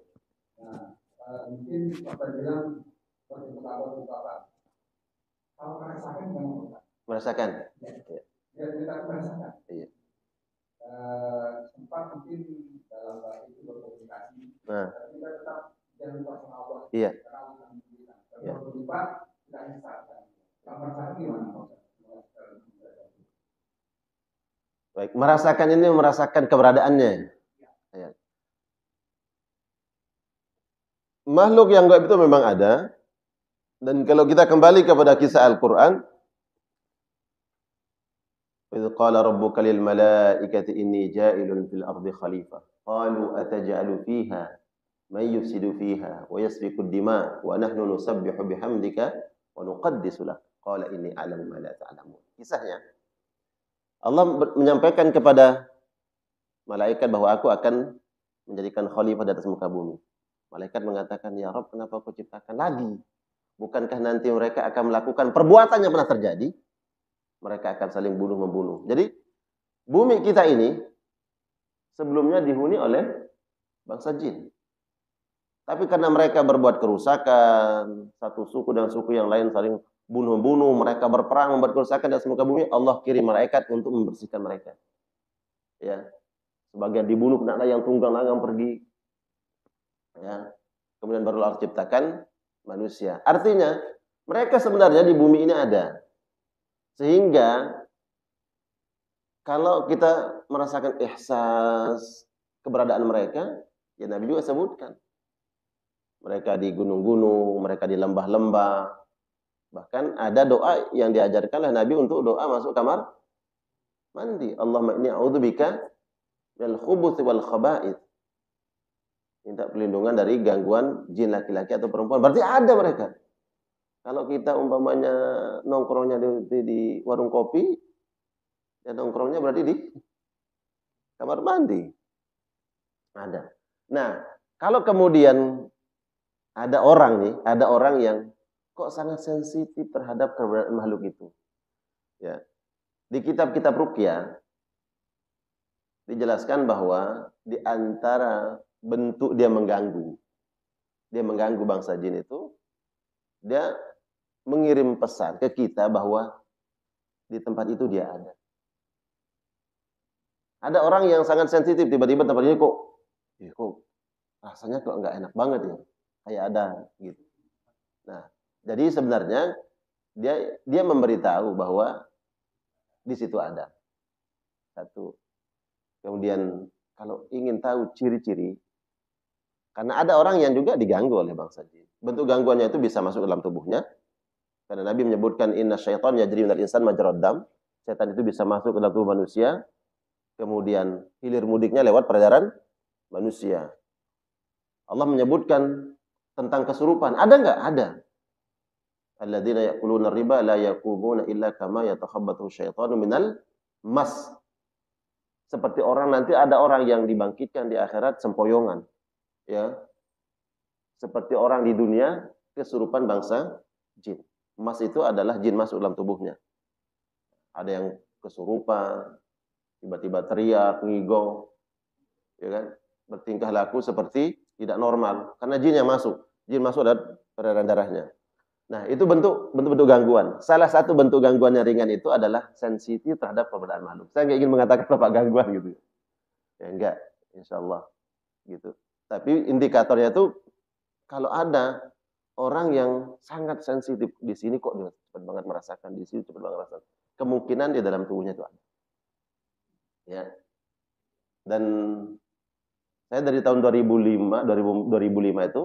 Mungkin Bapak bilang kalau merasakan bagaimana? Merasakan. Ya. Ya, kita merasakan. Iya. Sempat mungkin dalam bahasa itu berkomunikasi. Nah. Tapi kita tetap jangan lupa sama Allah. Iya. Karena Allah akan kita. Iya. Kalau berlupa tidak menyesatkan. Kalau merasakan gimana? Baik, merasakan ini merasakan keberadaannya. Ya. Makhluk yang gaib itu memang ada. Dan kalau kita kembali kepada kisah Al-Quran, idh qala rabbuka lil malaikati inni ja'ilun fil ardi khalifah. Qalu ataj'alu fiha man yufsidu fiha wa yasfiku ad-dima wa nahnu nusabbihu bihamdika wa nuqaddisu lak. Qala inni a'lamu ma la ta'lamun. Kisahnya, Allah menyampaikan kepada malaikat bahwa aku akan menjadikan khalifah di atas muka bumi. Malaikat mengatakan, ya Rabb, kenapa kau ciptakan lagi? Bukankah nanti mereka akan melakukan perbuatan yang pernah terjadi? Mereka akan saling bunuh-membunuh. Jadi, bumi kita ini sebelumnya dihuni oleh bangsa jin. Tapi karena mereka berbuat kerusakan, satu suku dan suku yang lain saling bunuh-bunuh, mereka berperang, membuat kerusakan di muka bumi, Allah kirim malaikat untuk membersihkan mereka. Ya. Sebagian dibunuh, kena yang tunggang langgang pergi. Ya. Kemudian baru Allah ciptakan manusia. Artinya, mereka sebenarnya di bumi ini ada. Sehingga kalau kita merasakan ihsas keberadaan mereka, ya Nabi juga sebutkan. Mereka di gunung-gunung, mereka di lembah-lembah. Bahkan ada doa yang diajarkan oleh Nabi untuk doa masuk kamar mandi. Allahumma inni a'udzubika minal khubuthi wal khaba'ith. Minta perlindungan dari gangguan jin laki-laki atau perempuan. Berarti ada mereka. Kalau kita umpamanya nongkrongnya di warung kopi, ya nongkrongnya berarti di kamar mandi. Ada. Nah, kalau kemudian ada orang yang kok sangat sensitif terhadap keberadaan makhluk itu. Ya. Di kitab-kitab ruqyah dijelaskan bahwa di antara bentuk dia mengganggu bangsa jin itu, dia mengirim pesan ke kita bahwa di tempat itu dia ada. Ada orang yang sangat sensitif, tiba-tiba tempat ini kok rasanya kok nggak enak banget ya, kayak ada gitu. Nah, jadi sebenarnya dia memberitahu bahwa di situ ada. Satu. Kemudian kalau ingin tahu ciri-ciri, karena ada orang yang juga diganggu oleh bangsa jin. Bentuk gangguannya itu bisa masuk dalam tubuhnya. Karena Nabi menyebutkan inna syaitan yajri minal insan majrad dam. Setan itu bisa masuk ke dalam tubuh manusia. Kemudian hilir mudiknya lewat peredaran manusia. Allah menyebutkan tentang kesurupan. Ada enggak? Ada. Alladzina ya'kuluna riba la yaqumuna illa kama yatakhabbathu syaitanu minal mas. Seperti orang nanti ada orang yang dibangkitkan di akhirat sempoyongan. Ya. Seperti orang di dunia kesurupan bangsa jin. Mas itu adalah jin masuk dalam tubuhnya. Ada yang kesurupan, tiba-tiba teriak, ngigau, ya kan? bertingkah laku seperti tidak normal karena jin yang masuk. Jin masuk ada peredaran darahnya. Nah, itu bentuk gangguan. Salah satu bentuk gangguan yang ringan itu adalah sensitif terhadap keberadaan makhluk. Saya nggak ingin mengatakan bapak gangguan gitu. Ya enggak, insya Allah gitu. Tapi indikatornya itu kalau ada orang yang sangat sensitif di sini kok dia cepat banget merasakan, di sini cepat banget merasakan. Kemungkinan di dalam tubuhnya itu ada. Ya. Dan saya dari tahun 2005 itu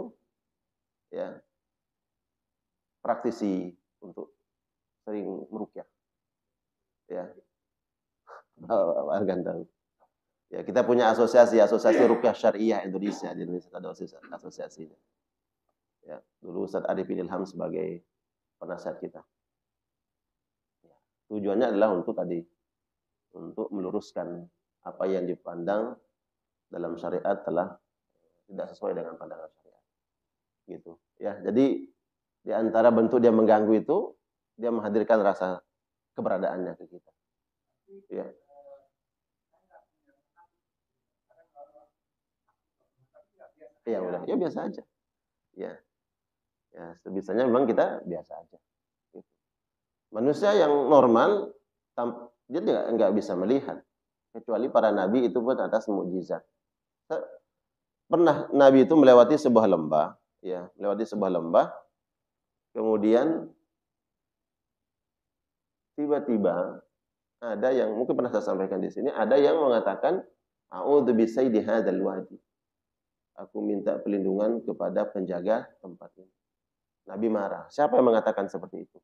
ya praktisi untuk sering meruqyah. Ya. Argantang. Ya, kita punya asosiasi Ruqyah Syariah Indonesia. Di Indonesia ada asosiasinya. Ya, dulu Ustaz Arifin Ilham sebagai penasihat kita. Ya, tujuannya adalah untuk meluruskan apa yang dipandang dalam syariat telah tidak sesuai dengan pandangan syariat. Gitu. Ya, jadi di antara bentuk dia mengganggu itu, dia menghadirkan rasa keberadaannya ke kita. Ya. Ya udah, ya biasa aja. Ya, ya sebisanya memang kita biasa aja. Gitu. Manusia yang normal, dia nggak bisa melihat. Kecuali para nabi itu pun atas mukjizat. Pernah nabi itu melewati sebuah lembah, ya, kemudian tiba-tiba ada yang mungkin pernah saya sampaikan di sini, ada yang mengatakan, "A'udzu bisaydi hadzal wadi." Aku minta perlindungan kepada penjaga tempat ini. Nabi marah. Siapa yang mengatakan seperti itu?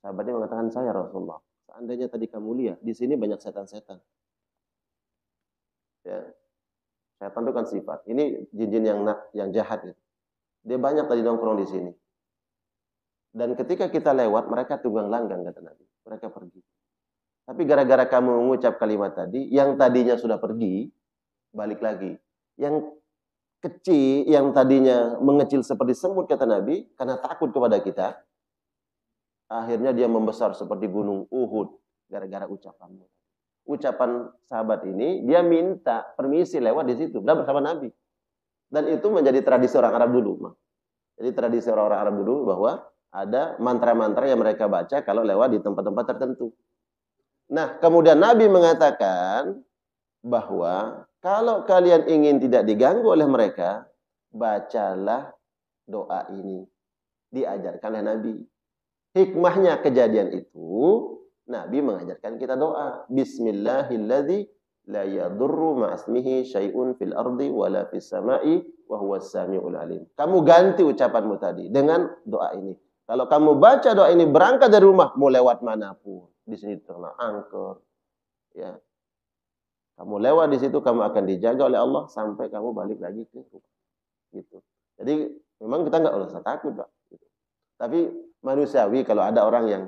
Sahabatnya mengatakan, saya Rasulullah. Seandainya tadi kamu lihat, di sini banyak setan-setan. Ya. Setan itu kan sifat. Ini jin-jin yang jahat. Gitu. Dia banyak tadi nongkrong di sini. Dan ketika kita lewat, mereka tunggang langgang, kata Nabi. Mereka pergi. Tapi gara-gara kamu mengucap kalimat tadi, yang tadinya sudah pergi, balik lagi. Yang kecil, yang tadinya mengecil seperti semut, kata Nabi, karena takut kepada kita, akhirnya dia membesar seperti gunung Uhud, gara-gara ucapanmu. Ucapan sahabat ini, dia minta permisi lewat di situ, dan bersama Nabi. Dan itu menjadi tradisi orang Arab dulu. Jadi tradisi orang Arab dulu bahwa ada mantra-mantra yang mereka baca kalau lewat di tempat-tempat tertentu. Nah, kemudian Nabi mengatakan bahwa kalau kalian ingin tidak diganggu oleh mereka, bacalah doa ini. Diajarkan oleh Nabi. Hikmahnya kejadian itu, Nabi mengajarkan kita doa. Bismillahilladzi la yadurru ma'asmihi syai'un fil ardi wala fis sama'i wa huwas sami'ul alim. Kamu ganti ucapanmu tadi dengan doa ini. Kalau kamu baca doa ini berangkat dari rumah, mau lewat manapun. Di sini terkena angker. Ya. Kamu lewat di situ, kamu akan dijaga oleh Allah sampai kamu balik lagi ke rumah. Gitu. Jadi memang kita nggak usah takut, Pak. Gitu. Tapi manusiawi kalau ada orang yang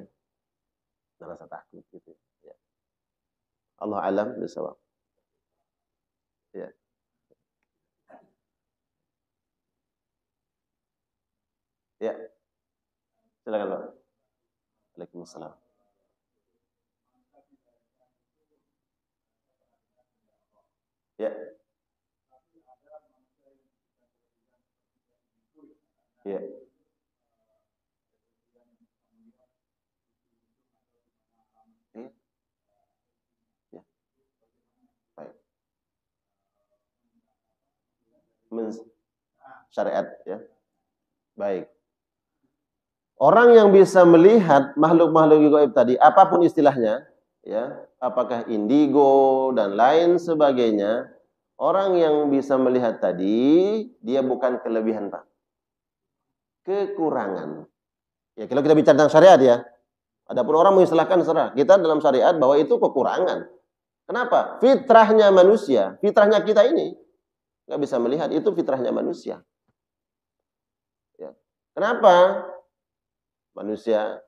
merasa takut, gitu. Ya. Allah alam bisawab. Ya. Ya. Silakan, Pak. Waalaikumsalam. Ya. Ya. Ya. Ya. Baik. Syariat, ya. Baik. Orang yang bisa melihat makhluk-makhluk gaib tadi, apapun istilahnya, ya, apakah indigo dan lain sebagainya, orang yang bisa melihat tadi, dia bukan kelebihan, Pak. Kekurangan. Ya, kalau kita bicara tentang syariat ya, adapun orang mengistilahkan serah, kita dalam syariat bahwa itu kekurangan. Kenapa? Fitrahnya manusia, fitrahnya kita ini nggak bisa melihat, itu fitrahnya manusia. Ya. Kenapa? Manusia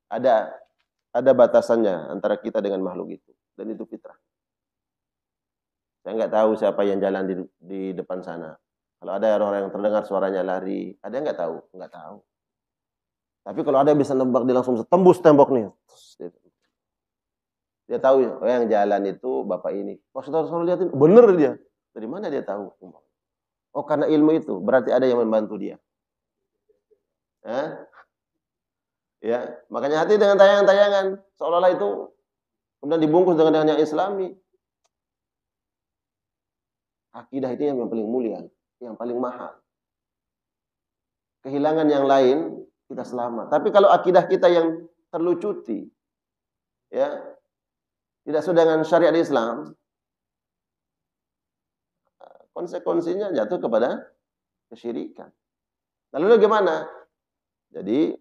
ada batasannya antara kita dengan makhluk itu, dan itu fitrah. Saya nggak tahu siapa yang jalan di depan sana. Kalau ada orang yang terdengar suaranya lari, ada yang nggak tahu? Nggak tahu. Tapi kalau ada yang bisa nembak, dia langsung tembus tembok nih. Dia tahu yang jalan itu bapak ini. Pas saudara lihatin, bener dia. Dari mana dia tahu? Oh, karena ilmu itu. Berarti ada yang membantu dia. Ya, makanya hati dengan tayangan-tayangan. Seolah-olah itu kemudian dibungkus dengan yang islami. Akidah itu yang paling mulia, yang paling mahal. Kehilangan yang lain, kita selamat. Tapi kalau akidah kita yang terlucuti, ya, tidak sesuai dengan syariat Islam, konsekuensinya jatuh kepada kesyirikan. Lalu bagaimana? Jadi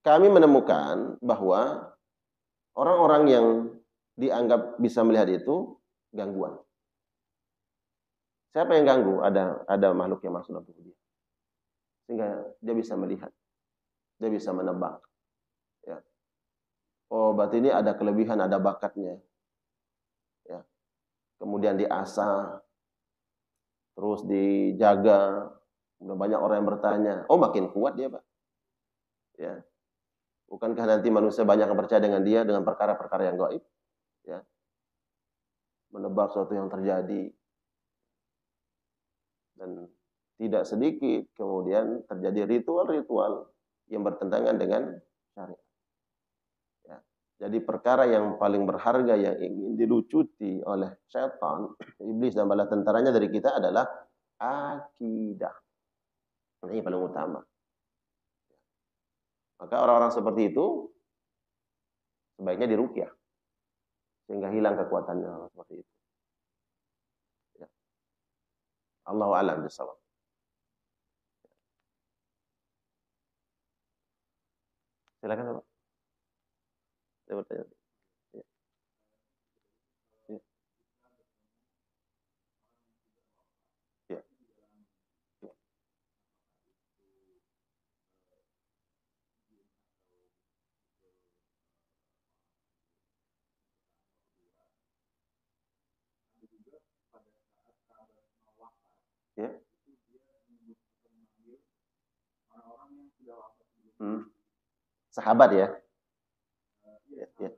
kami menemukan bahwa orang-orang yang dianggap bisa melihat itu gangguan. Siapa yang ganggu? Ada makhluk yang masuk dalam tubuh dia. Sehingga dia bisa melihat. Dia bisa menebak. Ya. Oh, berarti ini ada kelebihan, ada bakatnya. Ya. Kemudian diasah. Terus dijaga. Udah banyak orang yang bertanya. Oh, makin kuat dia, Pak. Ya. Bukankah nanti manusia banyak yang percaya dengan dia dengan perkara-perkara yang gaib? Ya. Menebak sesuatu yang terjadi. Dan tidak sedikit kemudian terjadi ritual-ritual yang bertentangan dengan syariat. Ya. Jadi perkara yang paling berharga yang ingin dilucuti oleh setan, iblis dan bala tentaranya dari kita adalah akidah. Ini paling utama. Maka orang-orang seperti itu sebaiknya diruqyah sehingga hilang kekuatannya seperti itu. Ya. Allahu a'lam bishawab. Silakan Pak. Saya bertanya. Ya. Ya. Ya. Ya. Sahabat ya. Ya. Ya.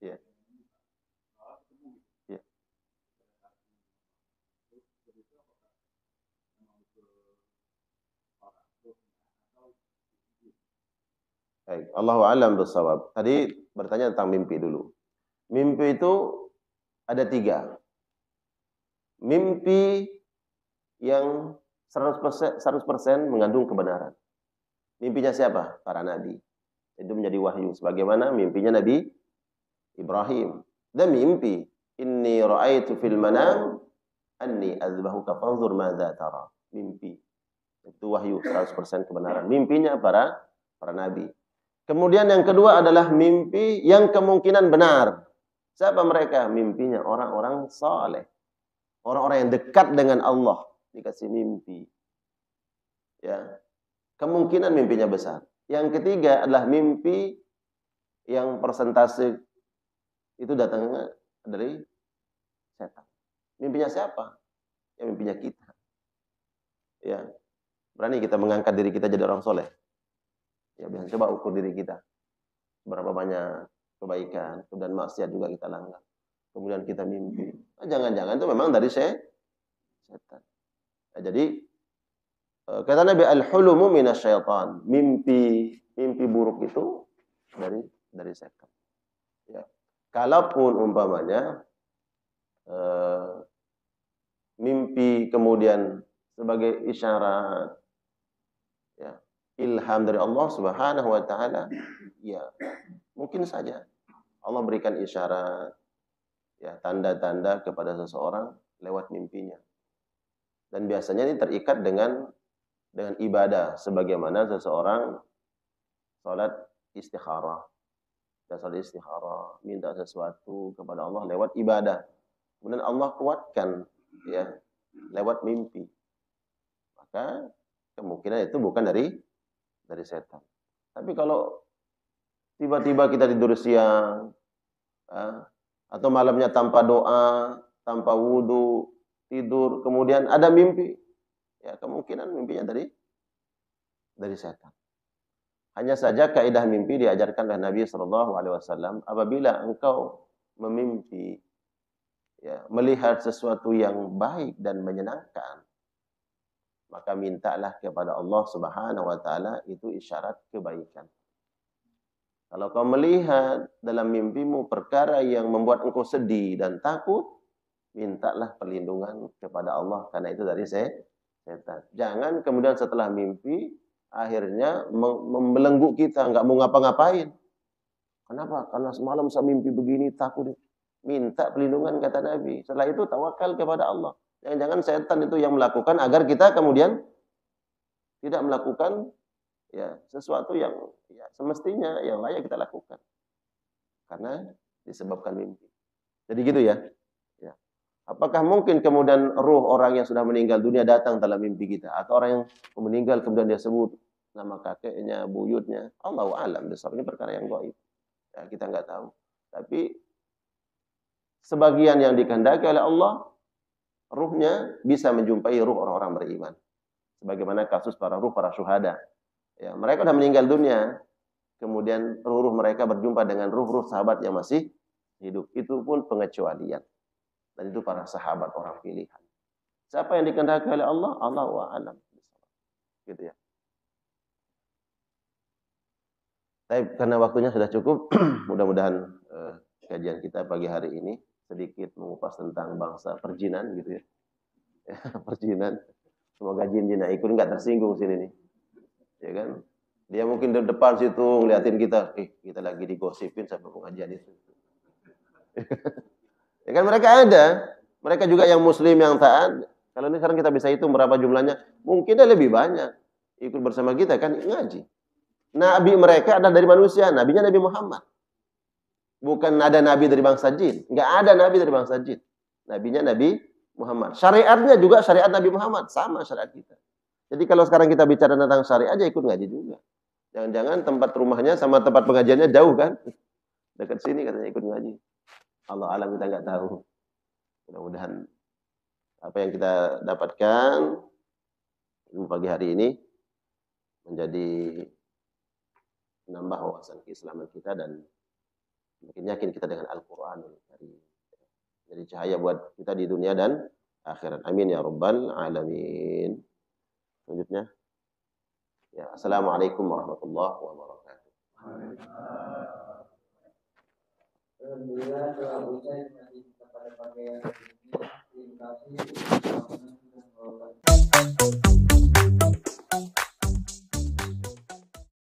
Ya. Ya. Baik, Allahu a'lam bishawab. Tadi bertanya tentang mimpi dulu. Mimpi itu ada 3. Mimpi yang 100% mengandung kebenaran. Mimpinya siapa? Para nabi. Itu menjadi wahyu. Sebagaimana mimpinya Nabi Ibrahim. Dan mimpi. Inni ra'aitu fil manam anni azbahuka fanzur madza tara. Mimpi. Itu wahyu 100% kebenaran. Mimpinya para nabi. Kemudian yang kedua adalah mimpi yang kemungkinan benar. Siapa mereka? Mimpinya orang-orang saleh. Orang-orang yang dekat dengan Allah dikasih mimpi. Ya. Kemungkinan mimpinya besar. Yang ketiga adalah mimpi yang persentase itu datangnya dari setan. Mimpinya siapa? Ya mimpinya kita. Ya. Berani kita mengangkat diri kita jadi orang soleh. Ya, coba ukur diri kita. Berapa banyak kebaikan dan maksiat juga kita langgar. Kemudian kita mimpi. Nah, jangan-jangan itu memang dari setan. Nah, jadi kata Nabi al-hulumu minasyaitan. Mimpi buruk itu dari setan. Ya. Kalaupun umpamanya mimpi kemudian sebagai isyarat ya, ilham dari Allah Subhanahu wa taala, ya mungkin saja Allah berikan isyarat ya, tanda-tanda kepada seseorang lewat mimpinya. Dan biasanya ini terikat dengan ibadah sebagaimana seseorang salat istikharah. Salat istikharah, minta sesuatu kepada Allah lewat ibadah. Kemudian Allah kuatkan ya lewat mimpi. Maka kemungkinan itu bukan dari setan. Tapi kalau tiba-tiba kita tidur siang atau malamnya tanpa doa, tanpa wudu, tidur, kemudian ada mimpi, ya kemungkinan mimpinya dari setan. Hanya saja kaidah mimpi diajarkan oleh Nabi sallallahu alaihi wasallam, apabila engkau memimpi, ya, melihat sesuatu yang baik dan menyenangkan, maka mintalah kepada Allah Subhanahu wa taala, itu isyarat kebaikan. Kalau kau melihat dalam mimpimu perkara yang membuat engkau sedih dan takut, mintalah perlindungan kepada Allah, karena itu dari setan. Jangan kemudian setelah mimpi akhirnya membelenggu kita, enggak mau ngapa-ngapain. Kenapa? Karena semalam saya mimpi begini, takut. Minta perlindungan kata Nabi. Setelah itu tawakal kepada Allah. Jangan-jangan setan itu yang melakukan agar kita kemudian tidak melakukan, ya, sesuatu yang, ya, semestinya yang layak kita lakukan. Karena disebabkan mimpi. Jadi gitu ya. Ya. Apakah mungkin kemudian ruh orang yang sudah meninggal dunia datang dalam mimpi kita? Atau orang yang meninggal kemudian dia sebut nama kakeknya, buyutnya? Allahu a'lam bishawab. Ini perkara yang gaib. Ya, kita nggak tahu. Tapi sebagian yang dikehendaki oleh Allah, ruhnya bisa menjumpai ruh orang-orang beriman. Sebagaimana kasus para syuhada. Ya, mereka sudah meninggal dunia, kemudian ruh-ruh mereka berjumpa dengan ruh-ruh sahabat yang masih hidup. Itu pun pengecualian. Dan itu para sahabat orang pilihan. Siapa yang dikehendaki oleh Allah? Allahu a'lam. Gitu ya. Tapi karena waktunya sudah cukup, mudah-mudahan kajian kita pagi hari ini sedikit mengupas tentang bangsa perjinan, gitu ya. Perjinan. Semoga jin-jin yang ikut nggak tersinggung sini nih. Ya kan? Dia mungkin di depan situ ngeliatin kita, kita lagi digosipin sampai pengajian itu. Ya kan mereka ada. Mereka juga yang muslim yang taat. Kalau ini sekarang kita bisa hitung berapa jumlahnya, mungkin ada lebih banyak ikut bersama kita kan ngaji. Nabi mereka adalah dari manusia, nabinya Nabi Muhammad. Bukan ada nabi dari bangsa jin. Enggak ada nabi dari bangsa jin. Nabinya Nabi Muhammad. Syariatnya juga syariat Nabi Muhammad, sama syariat kita. Jadi kalau sekarang kita bicara tentang syariat aja ikut ngaji juga. Jangan-jangan tempat rumahnya sama tempat pengajiannya jauh kan? Dekat sini katanya ikut ngaji. Allah alam, kita nggak tahu. Mudah-mudahan apa yang kita dapatkan pagi hari ini menjadi menambah wawasan keislaman kita dan makin yakin kita dengan Al-Quran. Jadi cahaya buat kita di dunia dan akhirat. Amin ya rabbal alamin. Selanjutnya, ya, assalamualaikum warahmatullahi wabarakatuh. Alhamdulillah telah usai kepada pagi hari ini. Terima kasih.